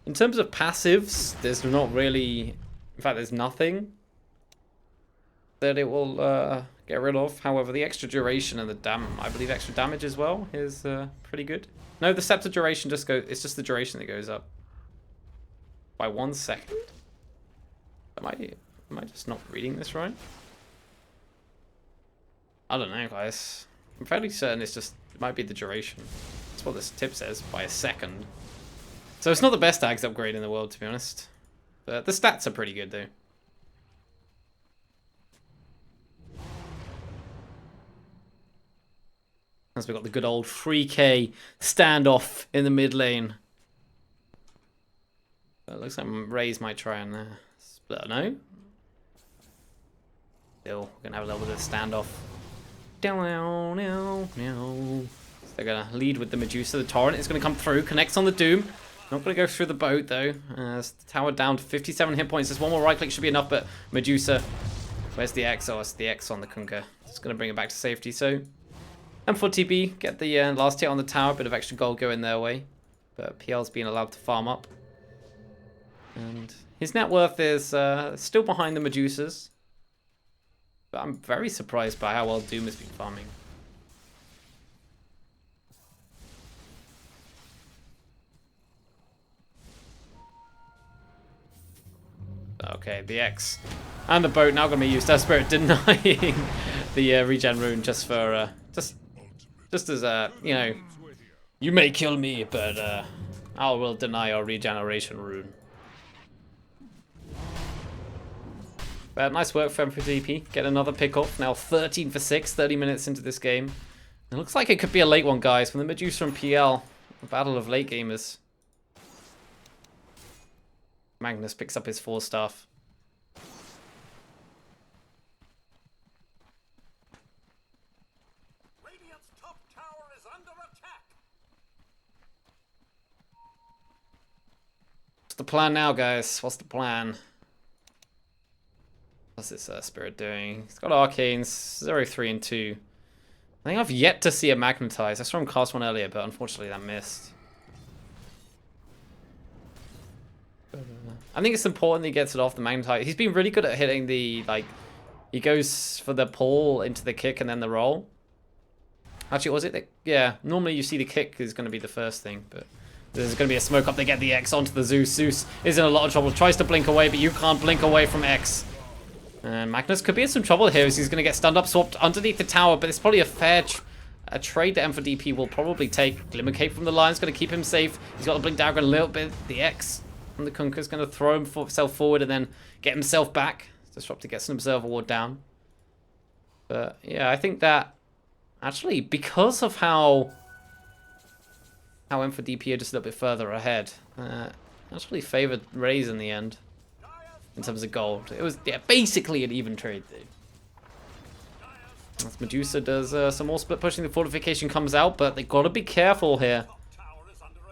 In terms of passives, there's not really... In fact, there's nothing that it will get rid of. However, the extra duration and I believe extra damage as well is pretty good. No, the scepter duration just goes... It's just the duration that goes up by 1 second. Am I just not reading this right? I don't know, guys. I'm fairly certain it might be the duration. That's what this tip says, by 1 second. So it's not the best axe upgrade in the world, to be honest. But the stats are pretty good, though. As we got the good old 3k standoff in the mid lane. It looks like Raze might try and split. No? Still, we're going to have a little bit of standoff. So they're going to lead with the Medusa. The Torrent is going to come through. Connects on the Doom. Not going to go through the boat, though. The tower down to 57 hit points. Just one more right click should be enough, but Medusa... Where's the X? Oh, it's the X on the Kunkka. It's going to bring it back to safety, so... M4TB, get the last hit on the tower. Bit of extra gold going their way. But PL's being allowed to farm up. And his net worth is still behind the Medusas. But I'm very surprised by how well Doom has been farming. Okay, the X and the boat now going to be used as Spirit, denying the regen rune just for just as you know, you may kill me, but I will deny your regeneration rune. But nice work for M4TB. Get another pick off. Now 13 for 6, 30 minutes into this game. It looks like it could be a late one, guys, from the Medusa and PL. A battle of late gamers. Magnus picks up his 4-staff. Radiant's top tower is under attack. What's the plan now, guys? What's the plan? What's this Spirit doing? He's got Arcanes, 0, 3, and 2. I think I've yet to see a Magnetize. I saw him cast one earlier, but unfortunately that missed. I think it's important that he gets it off the Magnetize. He's been really good at hitting the, like, he goes for the pull into the kick and then the roll. Actually, was it? Yeah, normally you see the kick is going to be the first thing, but there's going to be a smoke up. They get the X onto the Zeus. Zeus is in a lot of trouble. Tries to blink away, but you can't blink away from X. And Magnus could be in some trouble here as he's going to get stunned up, swapped underneath the tower, but it's probably a fair trade that M4DP will probably take. Glimmer Cape from the Lion's going to keep him safe. He's got the Blink Dagger a little bit. The X from the Kunkka's going to throw himself forward and then get himself back. Disruptor gets an Observer Ward down. But yeah, I think that actually, because of how M4DP are just a little bit further ahead, actually favored Raze in the end. In terms of gold. It was, yeah, basically an even trade, dude. As Medusa does some more split pushing, the fortification comes out, but they gotta be careful here.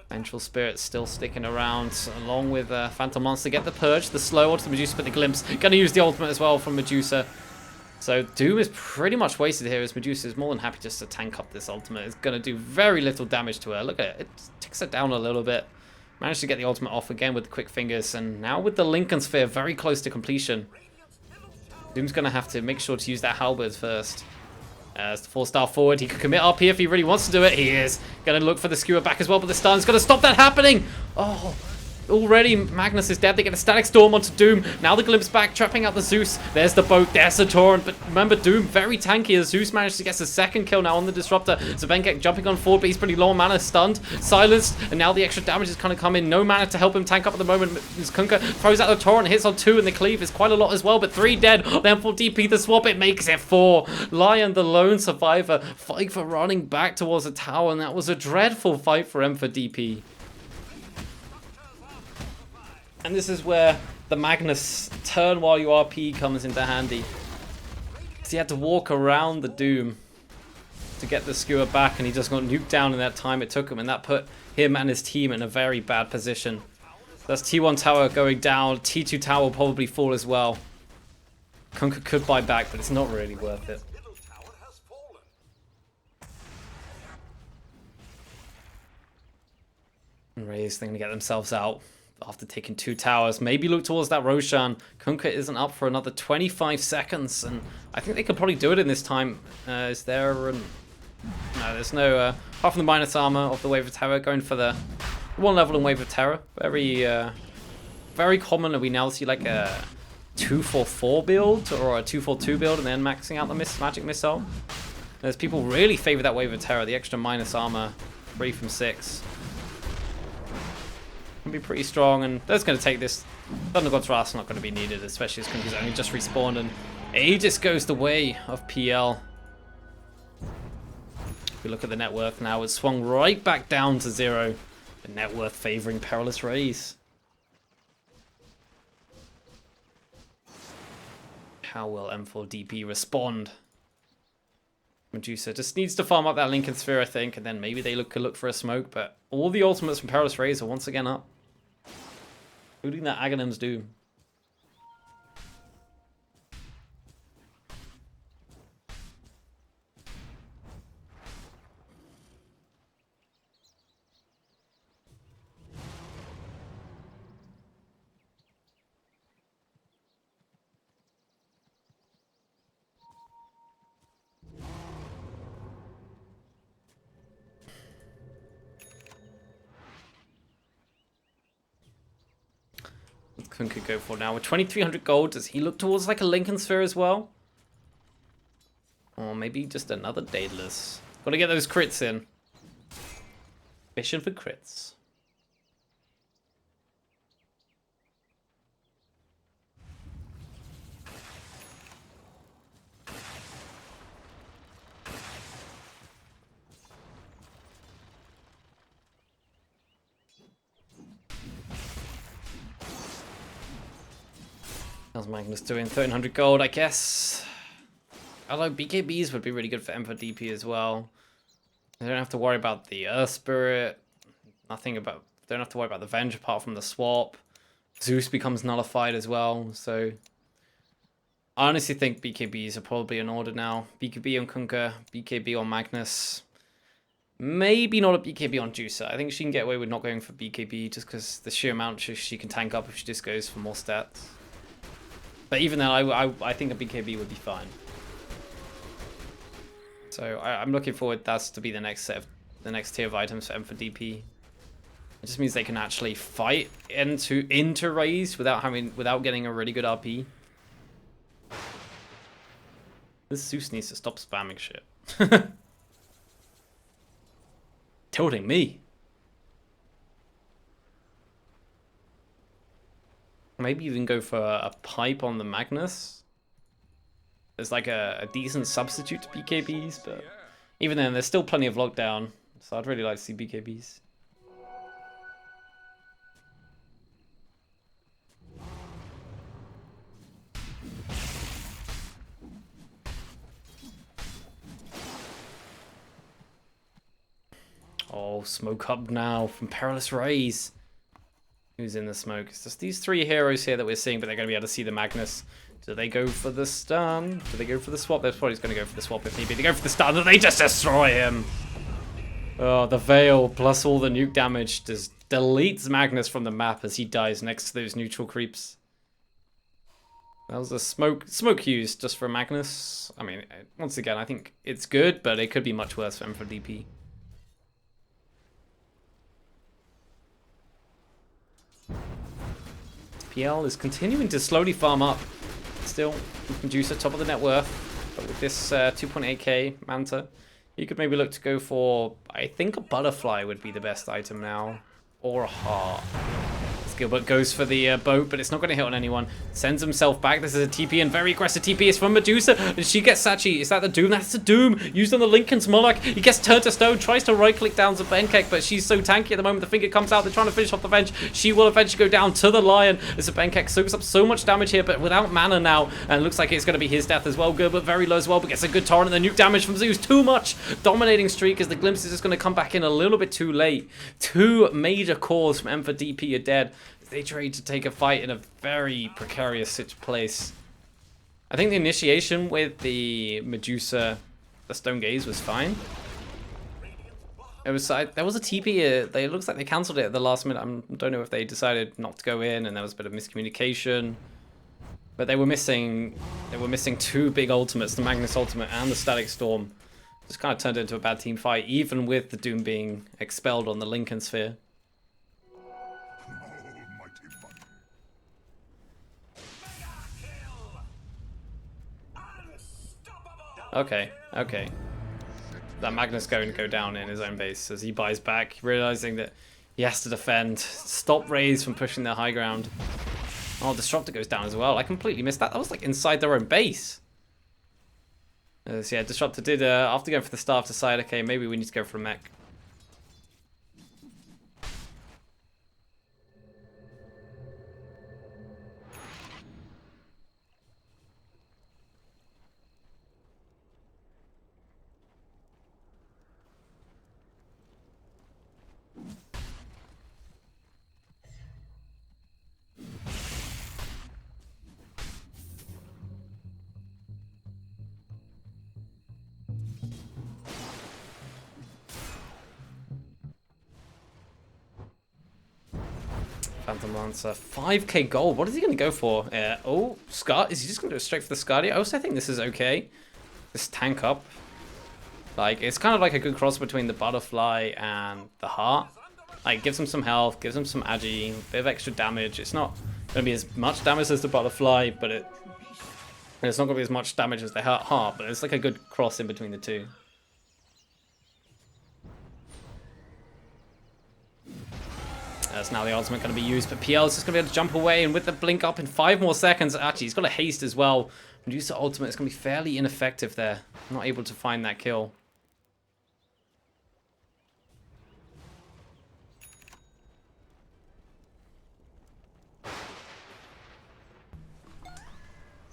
Vengeful Spirit's still sticking around, along with Phantom Monster. Get the Purge, the slow onto the Medusa, but the Glimpse. Gonna use the ultimate as well from Medusa. So Doom is pretty much wasted here, as Medusa is more than happy just to tank up this ultimate. It's gonna do very little damage to her. Look at it, it ticks her down a little bit. Managed to get the ultimate off again with the quick fingers, and now with the Lincoln Sphere very close to completion. Doom's going to have to make sure to use that halberd first. As the 4-star forward, he could commit up here if he really wants to do it. He is going to look for the skewer back as well, but the stun's going to stop that happening. Oh, already Magnus is dead. They get a Static Storm onto Doom. Now the Glimpse back, trapping out the Zeus. There's the boat, there's the Torrent. But remember, Doom very tanky as Zeus managed to get a second kill now on the Disruptor. Zvenkek jumping on forward, but he's pretty low on mana, stunned, silenced, and now the extra damage is kind of coming. No mana to help him tank up at the moment. Kunkka throws out the Torrent, hits on 2, and the cleave is quite a lot as well, but 3 dead. Then for DP the swap, it makes it 4. Lion, the lone survivor, fight for running back towards the tower, and that was a dreadful fight for him for DP. And this is where the Magnus turn while you RP comes into handy. So he had to walk around the Doom to get the skewer back, and he just got nuked down in that time it took him, and that put him and his team in a very bad position. That's T1 tower going down. T2 tower will probably fall as well. Kunkka could buy back, but it's not really worth it. Middle tower has fallen. And Raze, they're going to get themselves out after taking 2 towers. Maybe look towards that Roshan. Kunkka isn't up for another 25 seconds, and I think they could probably do it in this time. Is there an... No, there's no... apart from the minus armor of the Wave of Terror, going for the 1 level in Wave of Terror. Very common, and we now see like a 2-4-4 build or a 2-4-2 build, and then maxing out the magic missile. There's people really favor that Wave of Terror, the extra minus armor, 3 from 6. Can be pretty strong, and that's going to take this. Thunder God's Wrath's not going to be needed, especially as Kunkka's only just respawned, and Aegis goes the way of PL. If we look at the net worth now, it's swung right back down to 0. The net worth favoring PerilousRAZE. How will M4DP respond? Medusa just needs to farm up that Lincoln Sphere, I think, and then maybe they could look for a smoke, but all the ultimates from PerilousRAZE are once again up. Including that Aghanim's Doom. Kunkka go for now with 2,300 gold. Does he look towards like a Lincoln Sphere as well? Or maybe just another Daedalus. Gotta get those crits in. Mission for crits. How's Magnus doing? 1,300 gold, I guess. Although BKBs would be really good for M4DP as well. They don't have to worry about the Earth Spirit. They don't have to worry about the Venge apart from the swap. Zeus becomes nullified as well, so... I honestly think BKBs are probably in order now. BKB on Kunkka, BKB on Magnus. Maybe not a BKB on Juicer. I think she can get away with not going for BKB just because the sheer amount she can tank up if she just goes for more stats. But even then, I think a BKB would be fine. So I'm looking forward that's to be the next tier of items for M4DP. It just means they can actually fight into Raze without getting a really good RP. This Zeus needs to stop spamming shit. Tilting me. Maybe even go for a pipe on the Magnus. There's like a decent substitute to BKBs, but even then, there's still plenty of lockdown. So I'd really like to see BKBs. Oh, smoke up now from PerilousRAZE. Who's in the smoke? It's just these 3 heroes here that we're seeing, but they're going to be able to see the Magnus. Do they go for the stun? Do they go for the swap? They're probably going to go for the swap if need be. They go for the stun, and they just destroy him. Oh, the Veil plus all the nuke damage just deletes Magnus from the map as he dies next to those neutral creeps. That was a smoke used just for Magnus. I mean, once again, I think it's good, but it could be much worse for him for DP. PL is continuing to slowly farm up. Still, Medusa top of the net worth. But with this 2.8k Manta, you could maybe look to go for, I think a butterfly would be the best item now. Or a heart. Gilbert goes for the boat, but it's not going to hit on anyone. Sends himself back. This is a TP, and very aggressive TP is from Medusa. And she gets Sachi. Is that the Doom? That's the Doom. Used on the Lincoln's Moloch. He gets turned to stone. Tries to right-click down to Benkek, but she's so tanky at the moment. The finger comes out. They're trying to finish off the bench. She will eventually go down to the Lion. As the Benkek soaks up so much damage here, but without mana now. And it looks like it's going to be his death as well. Gilbert very low as well, but gets a good torrent. And the nuke damage from Zeus. Too much. Dominating streak as the glimpse is just going to come back in a little bit too late. Two major cores from M for DP are dead. They tried to take a fight in a very precarious place. I think the initiation with the Medusa, the Stone Gaze was fine. It was there was a TP. It looks like they cancelled it at the last minute. I don't know if they decided not to go in, and there was a bit of miscommunication. But they were missing two big ultimates, the Magnus ultimate and the Static Storm. Just kind of turned into a bad team fight, even with the Doom being expelled on the Lincoln Sphere. Okay. That Magnus going to go down in his own base as he buys back, realizing that he has to defend. Stop Raze from pushing their high ground. Oh, Disruptor goes down as well. I completely missed that. That was like inside their own base. So yeah, Disruptor did, after going for the staff, decide, okay, maybe we need to go for a mech. Phantom Lancer, 5k gold. What is he going to go for? Oh, Scar. Is he just going to go straight for the Scardia? I also think this is okay. This tank up. Like, it's kind of like a good cross between the Butterfly and the Heart. Like, gives him some health, gives him some agi, bit of extra damage. It's not going to be as much damage as the Butterfly, but it's not going to be as much damage as the Heart, but it's like a good cross in between the two. That's now the ultimate going to be used, but PL is just going to be able to jump away, and with the blink up in 5 more seconds, actually, he's got a haste as well. Medusa ultimate is going to be fairly ineffective there. Not able to find that kill.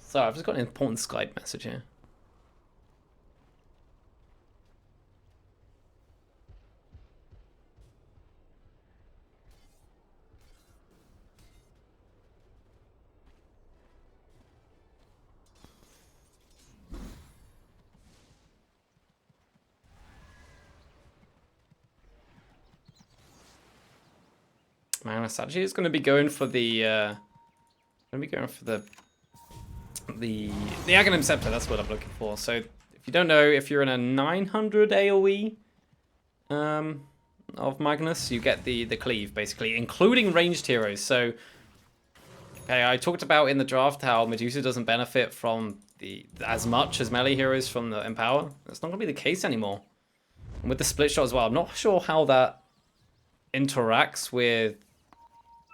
Sorry, I've just got an important Skype message here. Magnus actually is going to be going for the the Aghanim Scepter. That's what I'm looking for. So if you don't know, if you're in a 900 AoE of Magnus, you get the cleave basically, including ranged heroes. So okay, I talked about in the draft how Medusa doesn't benefit from as much as melee heroes from the Empower. That's not going to be the case anymore. And with the split shot as well, I'm not sure how that interacts with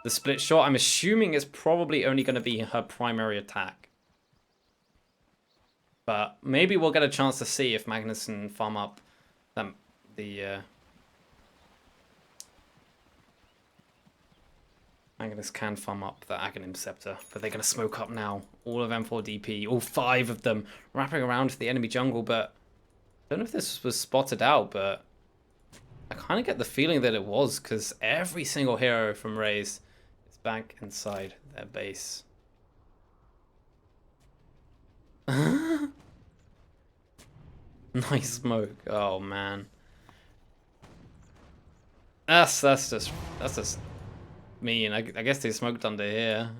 the split shot. I'm assuming it's probably only going to be her primary attack. But maybe we'll get a chance to see if Magnus can farm up Magnus can farm up the Aghanim Scepter. But they're going to smoke up now. All of M4 DP, all 5 of them, wrapping around the enemy jungle. But I don't know if this was spotted out, but I kind of get the feeling that it was, because every single hero from Raze is back inside their base. Nice smoke. Oh man, that's just mean. I guess they smoked under here.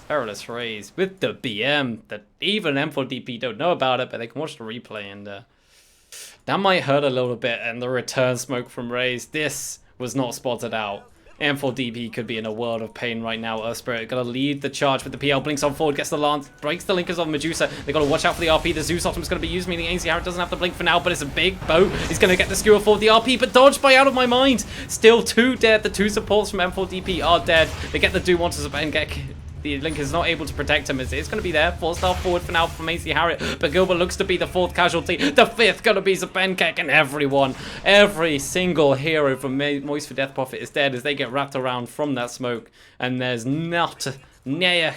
PerilousRAZE with the BM that even M4DP don't know about it, but they can watch the replay, and that might hurt a little bit. And the return smoke from Raze, this was not spotted out. M4DP could be in a world of pain right now. Earthspirit gonna lead the charge with the PL. Blinks on forward, gets the lance, breaks the linkers on Medusa. They gotta watch out for the RP. The Zeus Optim's gonna be used, meaning AC Harrod doesn't have the blink for now, but it's a big boat. He's gonna get the skewer for the RP, but dodged by Out of My Mind. Still 2 dead. The 2 supports from M4DP are dead. They get the Doom onto Zabengek. The Link is not able to protect him. It's going to be there. 4-star forward for now from AC Harriet. But Gilbert looks to be the 4th casualty. The 5th going to be Zabenkek, and everyone, every single hero from Moist for Death Prophet is dead as they get wrapped around from that smoke. And there's not near,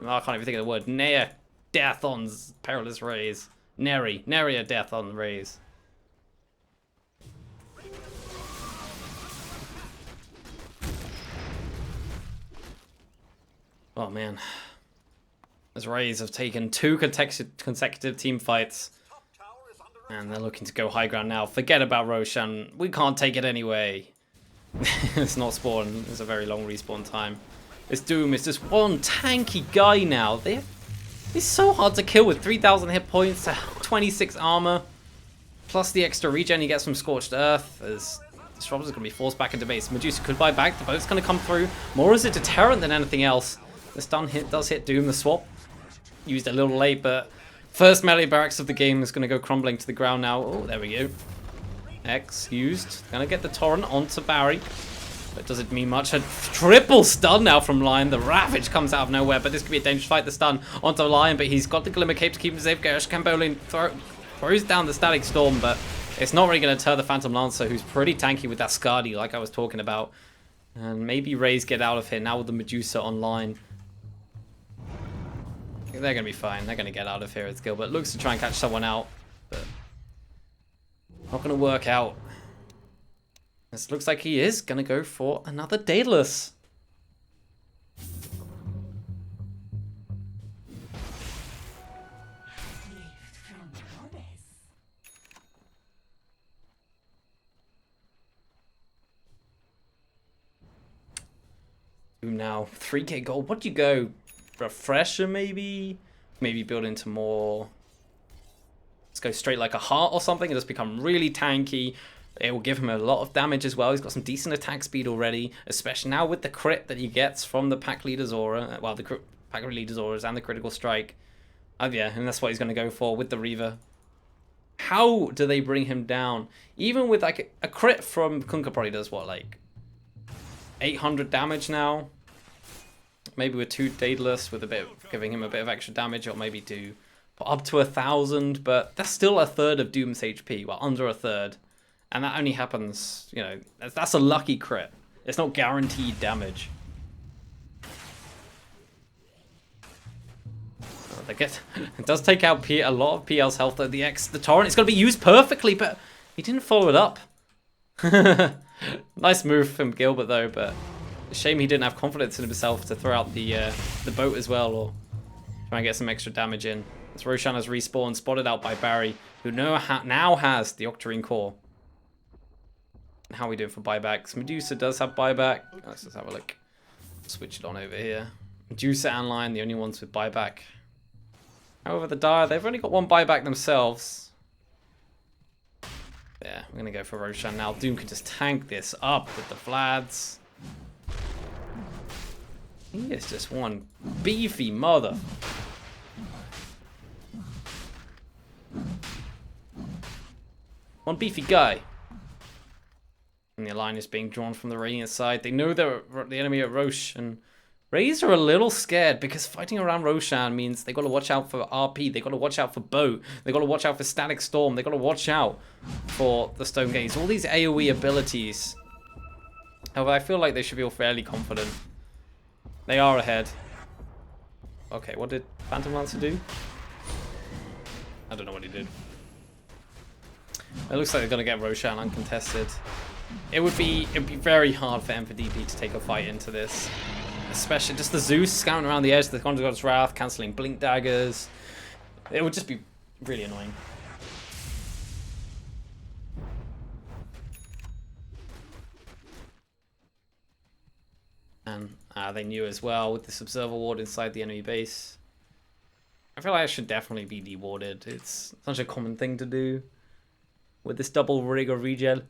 I can't even think of the word, near death on PerilousRAZE. Nary a death on Raze. Oh man, as Raze have taken 2 consecutive team fights, and they're looking to go high ground now. Forget about Roshan, we can't take it anyway. It's not spawn, it's a very long respawn time. This Doom is just one tanky guy now. He's so hard to kill with 3,000 hit points, 26 armor, plus the extra regen he gets from Scorched Earth. As Disruptor's going to be forced back into base. Medusa could buy back, the boat's going to come through. More as a deterrent than anything else. The stun hit does hit Doom. The swap used a little late, but first melee barracks of the game is going to go crumbling to the ground now. Oh, there we go. X used. Going to get the torrent onto Barry. But does it mean much? A triple stun now from Lion. The Ravage comes out of nowhere, but this could be a dangerous fight. The stun onto Lion, but he's got the Glimmer Cape to keep him safe. Garish Cambolin throws down the Static Storm, but it's not really going to deter the Phantom Lancer, who's pretty tanky with that Skadi, like I was talking about. And maybe Raze get out of here now with the Medusa online. They're going to be fine. They're going to get out of here as Gilbert looks to try and catch someone out, but not going to work out. This looks like he is going to go for another Daedalus. Now 3k gold. What do you go? Refresher maybe? Maybe build into more. Let's go straight like a heart or something and just become really tanky. It will give him a lot of damage as well. He's got some decent attack speed already, especially now with the crit that he gets from the Pack Leader's Aura. Well, the Pack Leader's Auras and the Critical Strike. Yeah, and that's what he's going to go for with the Reaver. How do they bring him down? Even with like a crit from Kunkka probably does what, like 800 damage now? Maybe with 2 Daedalus with a bit, giving him a bit of extra damage, or maybe do up to 1,000, but that's still a third of Doom's HP. Well, under a third. And that only happens, you know, that's a lucky crit. It's not guaranteed damage. Oh, it does take out a lot of PL's health though. The torrent is going to be used perfectly, but he didn't follow it up. Nice move from Gilbert though, but shame he didn't have confidence in himself to throw out the boat as well, or try and get some extra damage in. As Roshan has respawned, spotted out by Barry, who now has the Octarine Core. How are we doing for buybacks? Medusa does have buyback. Let's just have a look. Switch it on over here. Medusa and Lion, the only ones with buyback. However, the Dire, they've only got 1 buyback themselves. Yeah, we're going to go for Roshan now. Doom can just tank this up with the Vlads. He is just one beefy mother. One beefy guy. And the line is being drawn from the Radiant side. They know they're the enemy at Roche, and Raze are a little scared because fighting around Roshan means they got to watch out for RP, they got to watch out for Boat, they got to watch out for Static Storm, they got to watch out for the Stone Gaze. All these AoE abilities. However, I feel like they should feel fairly confident. They are ahead. Okay, what did Phantom Lancer do? I don't know what he did. It looks like they're gonna get Roshan uncontested. It'd be very hard for M4DP to take a fight into this. Especially just the Zeus scouting around the edge, the Conjure God's Wrath, cancelling Blink Daggers. It would just be really annoying. And they knew as well with this Observer Ward inside the enemy base. I feel like it should definitely be dewarded. It's such a common thing to do with this double rig or regen.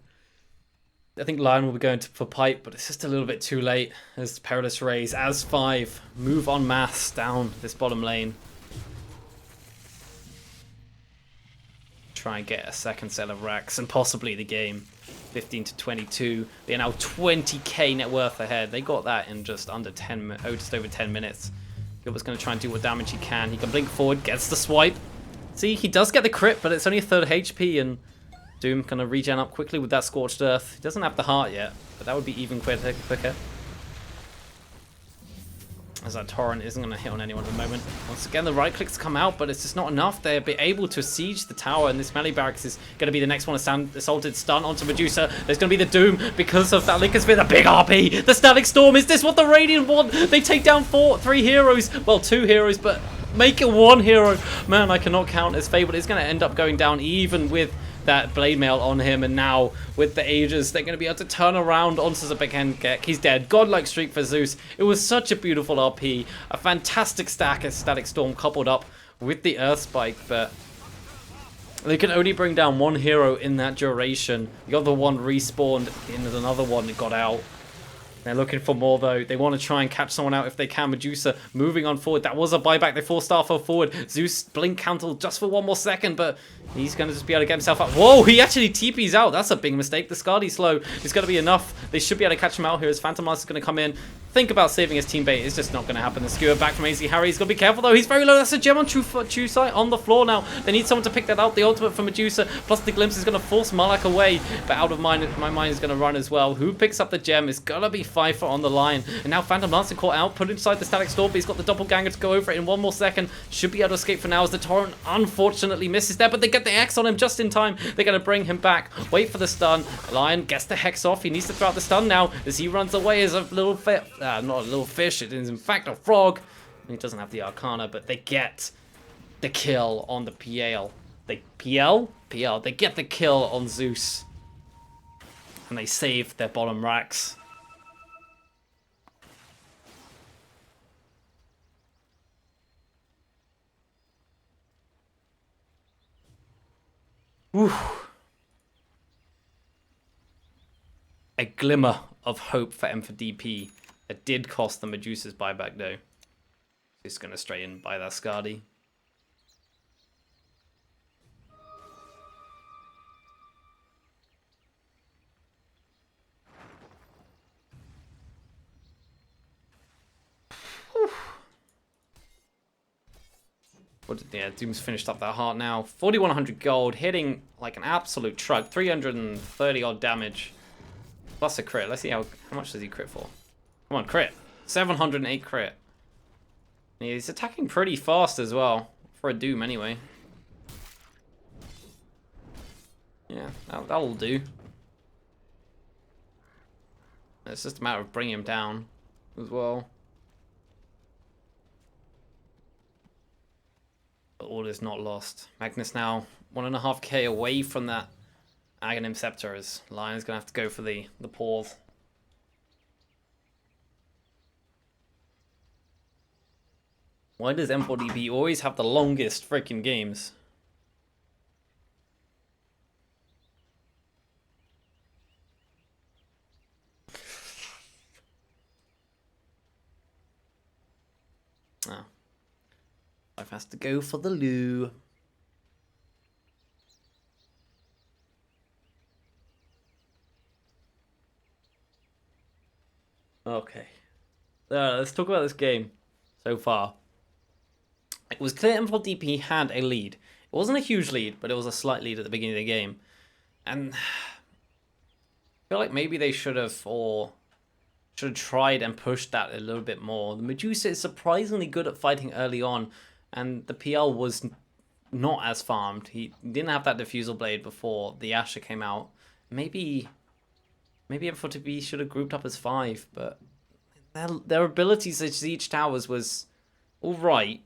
I think Lion will be going for pipe, but it's just a little bit too late as PerilousRAZE, as 5, move en masse down this bottom lane. Try and get a second set of racks and possibly the game. 15 to 22. They're now 20k net worth ahead. They got that in just under 10, just over 10 minutes. Gilbert's going to try and do what damage he can. He can blink forward, gets the swipe. See, he does get the crit, but it's only a third HP, and Doom going to regen up quickly with that Scorched Earth. He doesn't have the heart yet, but that would be even quicker. As that Torrent isn't going to hit on anyone at the moment. Once again, the right clicks come out, but it's just not enough. They'll be able to siege the tower, and this melee barracks is going to be the next one to assaulted. Stun onto Medusa. There's going to be the Doom because of that Lincoln Spear. The big RP. The Static Storm. Is this what the Radiant want? They take down 3 heroes. Well, 2 heroes, but make it 1 hero. Man, I cannot count as Fable. It's going to end up going down even with that blade mail on him, and now with the Aegis they're going to be able to turn around onto the Bekengek. He's dead. Godlike streak for Zeus. It was such a beautiful RP, a fantastic stack of Static Storm coupled up with the Earth Spike, but they can only bring down 1 hero in that duration. The other one respawned in another one that got out. They're looking for more though. They want to try and catch someone out if they can. Medusa moving on forward. That was a buyback. They forced Starfell forward. Zeus blink cancel just for 1 more second, but he's going to just be able to get himself out. Whoa, he actually TP's out. That's a big mistake. The Skadi slow is going to be enough. They should be able to catch him out here as Phantom Lance is going to come in. Think about saving his teammate. It's just not going to happen. The skewer back from AZ Harry. He's got to be careful though. He's very low. That's a gem on True Sight on the floor now. They need someone to pick that out. The ultimate for Medusa plus the glimpse is going to force Malak away, but out of mind, my mind is going to run as well. Who picks up the gem? It's going to be Pfeiffer on the line. And now Phantom Lance caught out, put inside the Static Storm, but he's got the doppelganger to go over it in 1 more second. Should be able to escape for now as the Torrent unfortunately misses there, but they get the X on him just in time. They're going to bring him back. Wait for the stun. Lion gets the Hex off. He needs to throw out the stun now as he runs away as a little fish. Not a little fish, it is in fact a frog. He doesn't have the Arcana, but they get the kill on the PL. They get the kill on Zeus. And they save their bottom racks. Whew. A glimmer of hope for M4DP. It did cost the Medusa's buyback though. He's going to straight in buy that Skadi. Yeah, Doom's finished up that heart now. 4,100 gold, hitting like an absolute truck. 330 odd damage. Plus a crit. Let's see how much does he crit for. Come on, crit. 708 crit. Yeah, he's attacking pretty fast as well. For a Doom anyway. Yeah, that'll do. It's just a matter of bringing him down as well. But all is not lost. Magnus now 1.5k away from that Aghanim Scepter as Lion's going to have to go for the pause. Why does M4DB always have the longest freaking games? Oh. Life has to go for the loo. Okay. Let's talk about this game so far. It was clear M4DP had a lead. It wasn't a huge lead, but it was a slight lead at the beginning of the game. And I feel like maybe they should have tried and pushed that a little bit more. The Medusa is surprisingly good at fighting early on, and the PL was not as farmed. He didn't have that diffusal blade before the Asher came out. Maybe M4DP should have grouped up as 5, but their abilities to siege towers was alright.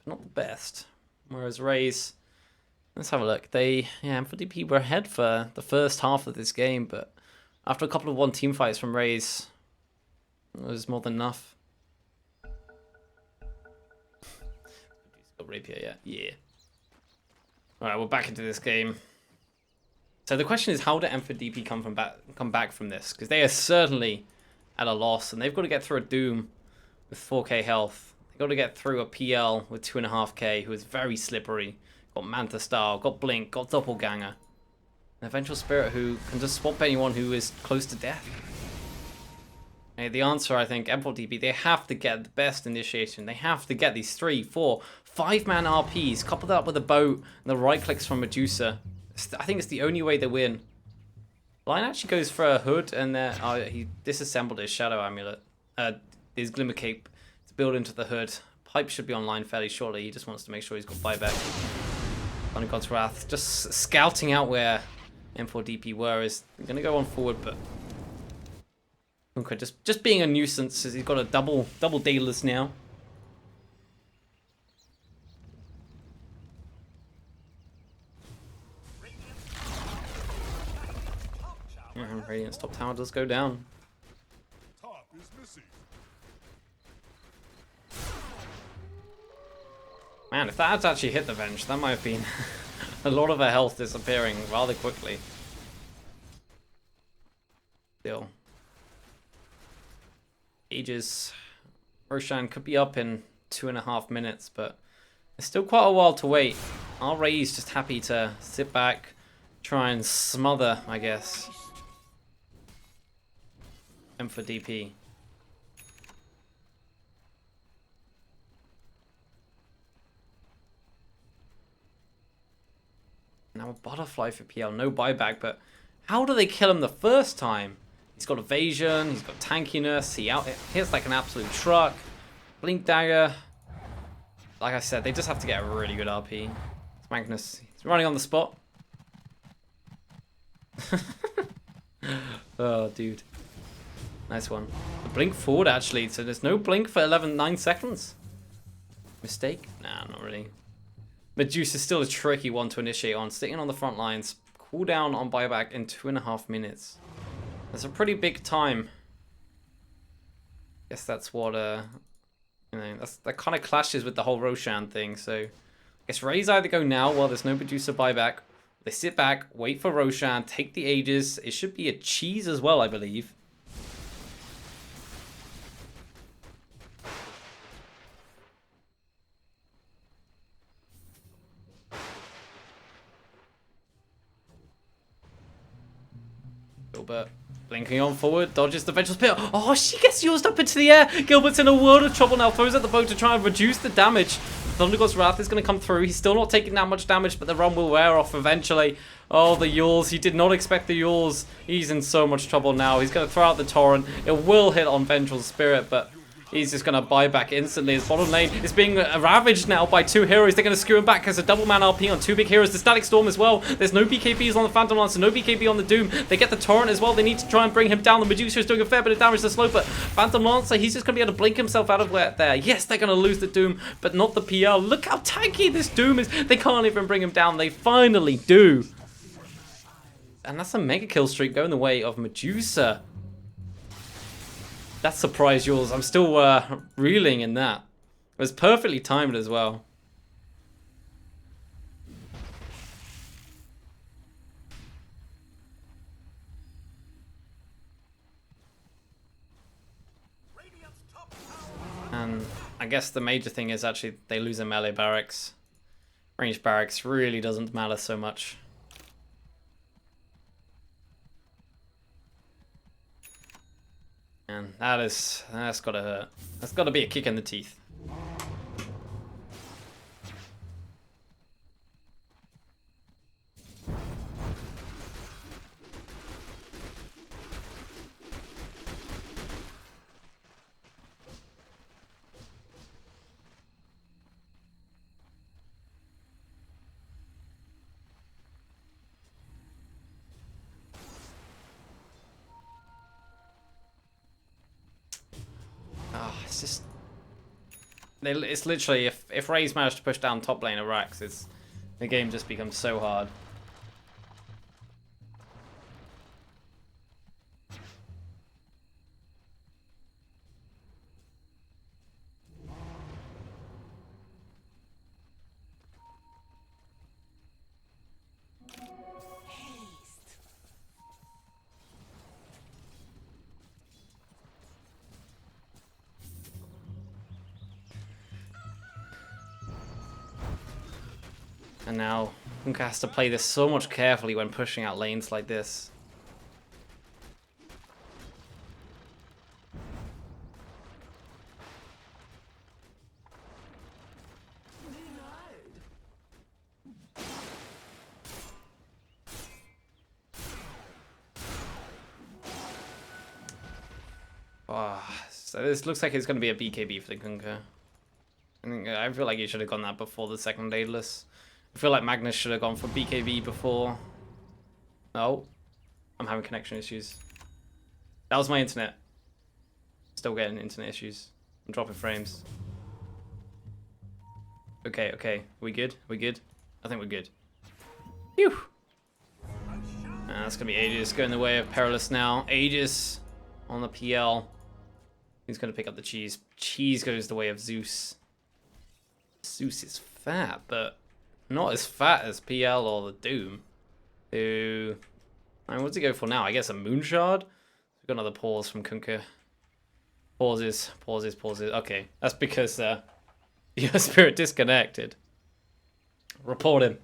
Not the best. Whereas Raze, let's have a look. M4DP were ahead for the first half of this game, but after a couple of 1 team fights from Raze, it was more than enough. Got Rapier, yeah. Alright, we're back into this game. So the question is, how do M4 DP come back from this? Because they are certainly at a loss, and they've got to get through a Doom with 4k health. They've got to get through a PL with 2.5k, who is very slippery. Got Manta Style, got Blink, got Doppelganger. An Eventual Spirit who can just swap anyone who is close to death. And the answer, I think, M4 DP, they have to get the best initiation. They have to get these 3, 4, 5-man RPs, couple that up with a boat, and the right clicks from Medusa. I think it's the only way they win. Lion actually goes for a hood, and he disassembled his Shadow Amulet, his Glimmer Cape, to build into the hood. Pipe should be online fairly shortly. He just wants to make sure he's got buyback. On God's Wrath, just scouting out where M4 DP were, is going to go on forward, but okay, just being a nuisance as he's got a double dealers now. Radiant's top tower does go down. Top is missing. Man, if that had actually hit the Venge, that might have been a lot of her health disappearing rather quickly. Still. Aegis. Roshan could be up in 2.5 minutes, but there's still quite a while to wait. Our Raze just happy to sit back, try and smother, I guess. M for DP. Now a butterfly for PL, no buyback, but how do they kill him the first time? He's got evasion, he's got tankiness, he hits like an absolute truck. Blink dagger. Like I said, they just have to get a really good RP. It's Magnus, he's running on the spot. Oh, dude. Nice one. The blink forward, actually, so there's no blink for 9 seconds. Mistake? Nah, not really. Medusa is still a tricky one to initiate on. Sitting on the front lines. Cooldown on buyback in 2.5 minutes. That's a pretty big time. Guess that's what, you know, that kind of clashes with the whole Roshan thing, so I guess Raze either go now while there's no Medusa buyback. They sit back, wait for Roshan, take the Aegis. It should be a cheese as well, I believe. Gilbert blinking on forward, dodges the Vengeful Spirit. Oh, she gets yours up into the air. Gilbert's in a world of trouble now, throws at the boat to try and reduce the damage. Thunder God's Wrath is going to come through. He's still not taking that much damage, but the run will wear off eventually. Oh, the Yules. He did not expect the Yules. He's in so much trouble now. He's going to throw out the Torrent. It will hit on Vengeful Spirit, but he's just going to buy back instantly. His bottom lane is being ravaged now by 2 heroes. They're going to skew him back as a double man RP on 2 big heroes. The Static Storm as well. There's no BKBs on the Phantom Lancer, no BKB on the Doom. They get the Torrent as well. They need to try and bring him down. The Medusa is doing a fair bit of damage to Slope, but Phantom Lancer, he's just going to be able to blink himself out of there. Yes, they're going to lose the Doom, but not the PL. Look how tanky this Doom is. They can't even bring him down. They finally do. And that's a mega kill streak going the way of Medusa. That surprised yours. I'm still reeling in that. It was perfectly timed as well. And I guess the major thing is actually they lose a melee barracks. Ranged barracks really doesn't matter so much. And that's gotta hurt. That's gotta be a kick in the teeth. It's just... It's literally, if Raze managed to push down top lane of Rax, the game just becomes so hard. And now Kunkka has to play this so much carefully when pushing out lanes like this. So this looks like it's going to be a BKB for the Kunkka. I feel like he should have gone that before the second Daedalus. I feel like Magnus should have gone for BKB before. Oh, I'm having connection issues. That was my internet. Still getting internet issues. I'm dropping frames. Okay. We good? We good? I think we're good. Phew. That's going to be Aegis going the way of Perilous now. Aegis on the PL. Who's going to pick up the cheese? Cheese goes the way of Zeus. Zeus is fat, but not as fat as PL or the Doom. Who... I mean, what's he go for now? I guess a Moonshard? We've got another pause from Kunkka. Pauses. Okay, that's because your spirit disconnected. Report him.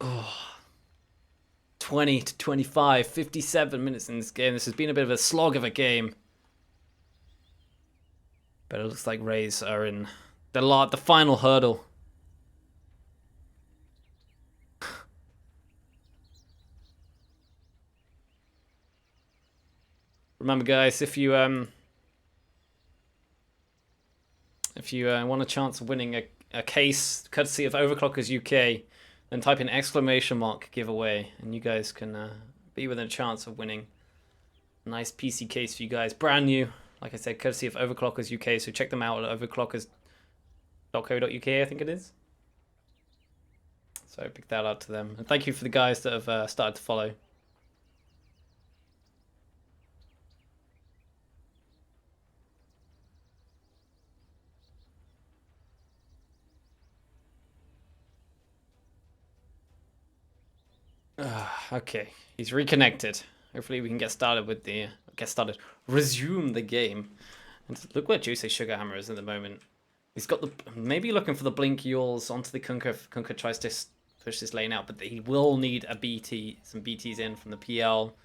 Oh. 20 to 25, 57 minutes in this game. This has been a bit of a slog of a game. But it looks like Raze are in the final hurdle. Remember, guys, if you want a chance of winning a case courtesy of Overclockers UK, then type in ! giveaway, and you guys can be within a chance of winning a nice PC case for you guys, brand new. Like I said, courtesy of Overclockers UK, so check them out at overclockers.co.uk, I think it is. So pick that out to them, and thank you for the guys that have started to follow. Okay, he's reconnected. Hopefully we can get started with the resume the game. And look where Juicy Sugar Hammer is at the moment. He's got the maybe looking for the blink Yules onto the Kunkka if Kunkka tries to push this lane out, but he will need a BT, some BTs in from the PL.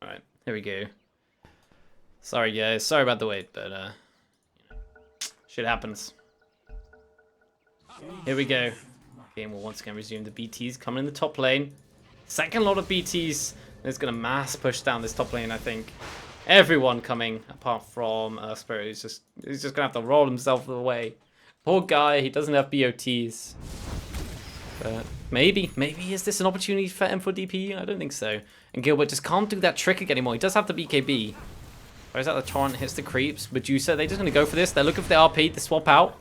Alright, here we go. Sorry guys, sorry about the wait, but shit happens. Here we go. Game will once again resume. The BTs coming in the top lane. Second lot of BTs. It's gonna mass push down this top lane, I think. Everyone coming, apart from Spirit, he's just gonna have to roll himself away. Poor guy, he doesn't have BOTs. But maybe is this an opportunity for him for DP? I don't think so. And Gilbert just can't do that trick again anymore. He does have the BKB. Where is that? The torrent hits the creeps. Medusa, they're just going to go for this. They're looking for the RP, the swap out.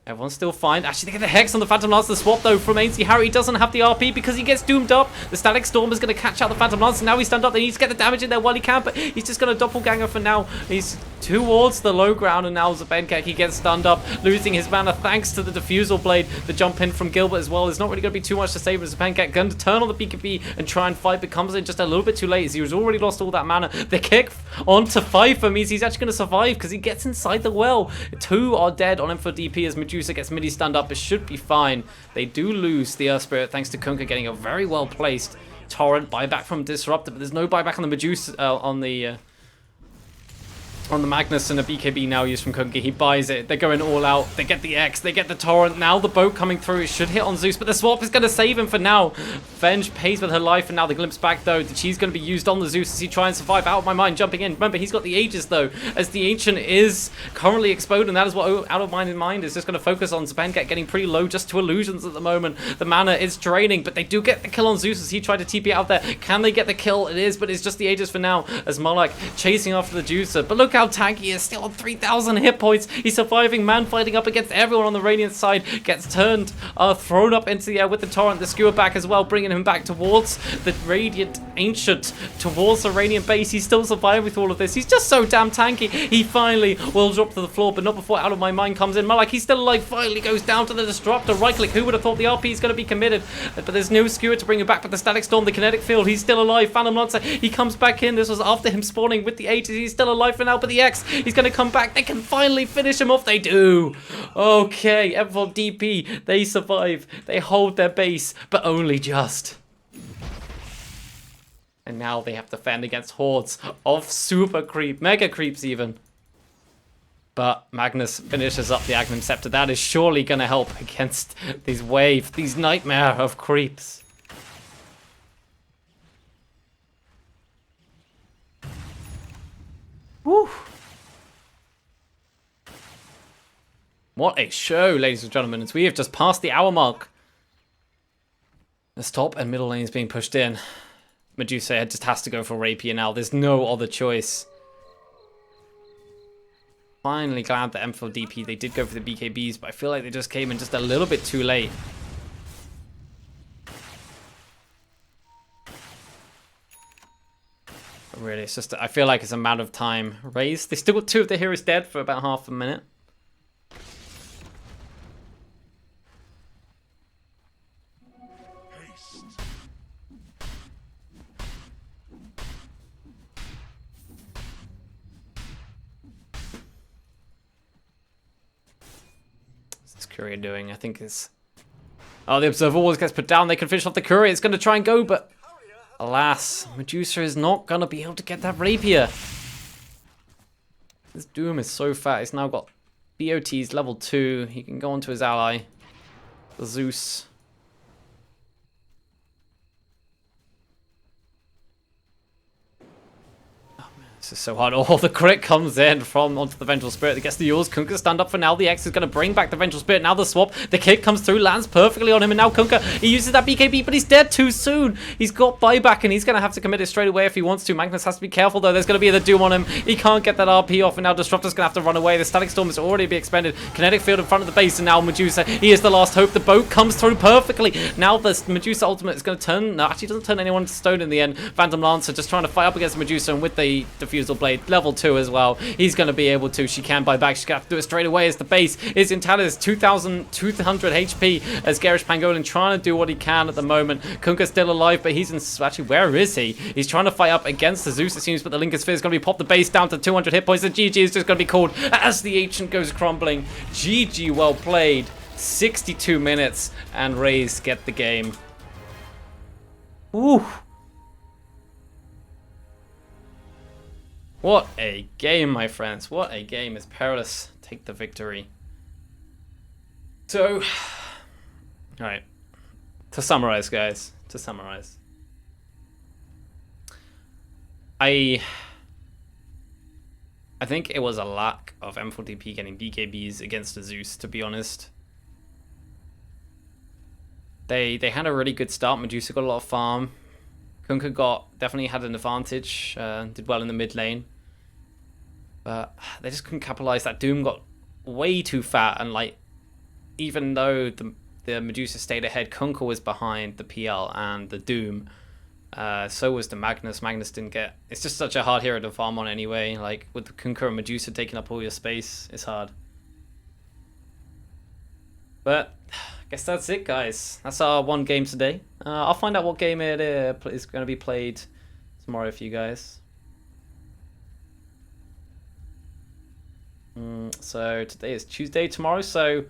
Everyone's still fine. Actually, they get the Hex on the Phantom Lance. The swap, though, from ANC Harry. He doesn't have the RP because he gets doomed up. The Static Storm is going to catch out the Phantom Lance. And now he's stunned up. They need to get the damage in there while he can, but he's just going to doppelganger for now. He's towards the low ground, and now Zepenkek, he gets stunned up, losing his mana thanks to the Diffusal Blade. The jump in from Gilbert as well. There's not really going to be too much to save as Zepenkek going to turn on the BKB and try and fight, but comes in just a little bit too late as he was already lost all that mana. The kick onto Pfeiffer means he's actually going to survive because he gets inside the well. Two are dead on him for DP as Medusa gets midi stunned up. It should be fine. They do lose the Earth Spirit thanks to Kunkka getting a very well placed torrent buyback from Disruptor, but there's no buyback on the Medusa on the Magnus, and a BKB now used from Kunkka. He buys it. They're going all out. They get the X. They get the torrent. Now the boat coming through. It should hit on Zeus, but the swap is going to save him for now. Venge pays with her life, and now the glimpse back, though. The cheese going to be used on the Zeus as he tries and survive. Out of my mind, jumping in. Remember, he's got the Aegis, though, as the Ancient is currently exploded, and that is what Out of Mind is just going to focus on. Zepenkek getting pretty low just to illusions at the moment. The mana is draining, but they do get the kill on Zeus as he tried to TP out there. Can they get the kill? It is, but it's just the Aegis for now as Moloch chasing after the Juicer. But look how tanky he is, still on 3,000 hit points. He's surviving, man fighting up against everyone on the Radiant side. Gets turned, thrown up into the air with the torrent, the skewer back as well, bringing him back towards the Radiant Ancient, towards the Radiant base. He's still surviving with all of this. He's just so damn tanky. He finally will drop to the floor, but not before Out of My Mind comes in. Malak, he's still alive, finally goes down to the Disruptor. Right click, who would have thought the RP is going to be committed? But there's no skewer to bring him back, but the Static Storm, the Kinetic Field, he's still alive. Phantom Lancer, he comes back in. This was after him spawning with the 80s. He's still alive for now, but the X, he's going to come back. They can finally finish him off. They do. Okay, M4 DP, they survive. They hold their base, but only just. And now they have to fend against hordes of super creep, mega creeps even. But Magnus finishes up the Agnum Scepter. That is surely going to help against these wave, these nightmare of creeps. Woo! What a show, ladies and gentlemen, as we have just passed the hour mark. The top and middle lane is being pushed in. Medusa just has to go for Rapier now. There's no other choice. Finally glad that M4 DP, they did go for the BKBs, but I feel like they just came in just a little bit too late. But really, it's just, I feel like it's a matter of time. Raze, they still got 2 of their heroes dead for about half a minute. Courier doing? I think it's... Oh, the Observer always gets put down. They can finish off the Courier. It's going to try and go, but alas, Medusa is not going to be able to get that Rapier. This Doom is so fat. He's now got BOTs level 2. He can go on to his ally, the Zeus. This is so hard. Oh, the crit comes in from onto the Vengeful Spirit. It gets the yours. Kunkka stand up for now. The X is going to bring back the Vengeful Spirit. Now the swap. The kick comes through, lands perfectly on him. And now Kunkka, he uses that BKB, but he's dead too soon. He's got buyback, and he's going to have to commit it straight away if he wants to. Magnus has to be careful, though. There's going to be the Doom on him. He can't get that RP off, and now Disruptor's going to have to run away. The Static Storm is already be expended. Kinetic Field in front of the base, and now Medusa, he is the last hope. The boat comes through perfectly. Now the Medusa ultimate is going to turn... No, actually doesn't turn anyone to stone in the end. Phantom Lancer just trying to fight up against Medusa, and with the Diffusal Blade, level 2 as well. He's going to be able to. She can buy back. She's going to have to do it straight away as the base is in Talis. 2,200 HP as Garish Pangolin trying to do what he can at the moment. Kunkka's still alive, but he's in... Actually, where is he? He's trying to fight up against the Zeus, it seems, but the Lincoln Sphere is going to be popped the base down to 200 hit points. The GG is just going to be called as the Ancient goes crumbling. GG, well played. 62 minutes, and Raze get the game. Ooh. What a game, my friends. What a game as Perilous take the victory. So, alright. To summarize, guys. To summarize. I think it was a lack of M4DP getting BKBs against the Zeus, to be honest. They had a really good start. Medusa got a lot of farm. Kunkka definitely had an advantage, did well in the mid lane. But they just couldn't capitalize. That Doom got way too fat, and like, even though the Medusa stayed ahead, Kunkka was behind the PL and the Doom. So was the Magnus. Magnus didn't get... It's just such a hard hero to farm on anyway. Like, with the Kunkka and Medusa taking up all your space, it's hard. But I guess that's it, guys. That's our one game today. I'll find out what game it is going to be played tomorrow for you guys. So today is Tuesday. Tomorrow, so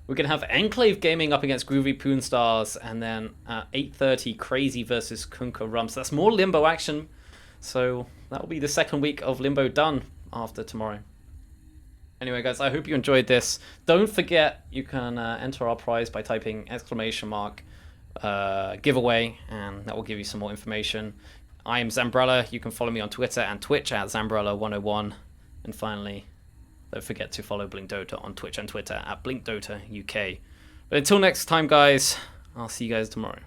we're going to have Enclave Gaming up against Groovy Poon Stars, and then at 8:30 Crazy versus Kunkka Rum. So that's more Limbo action. So that will be the second week of Limbo done after tomorrow. Anyway, guys, I hope you enjoyed this. Don't forget, you can enter our prize by typing ! Giveaway, and that will give you some more information. I am Zambrella. You can follow me on Twitter and Twitch at Zambrella101. And finally, don't forget to follow BlinkDOTA on Twitch and Twitter at BlinkDOTA UK. But until next time, guys, I'll see you guys tomorrow.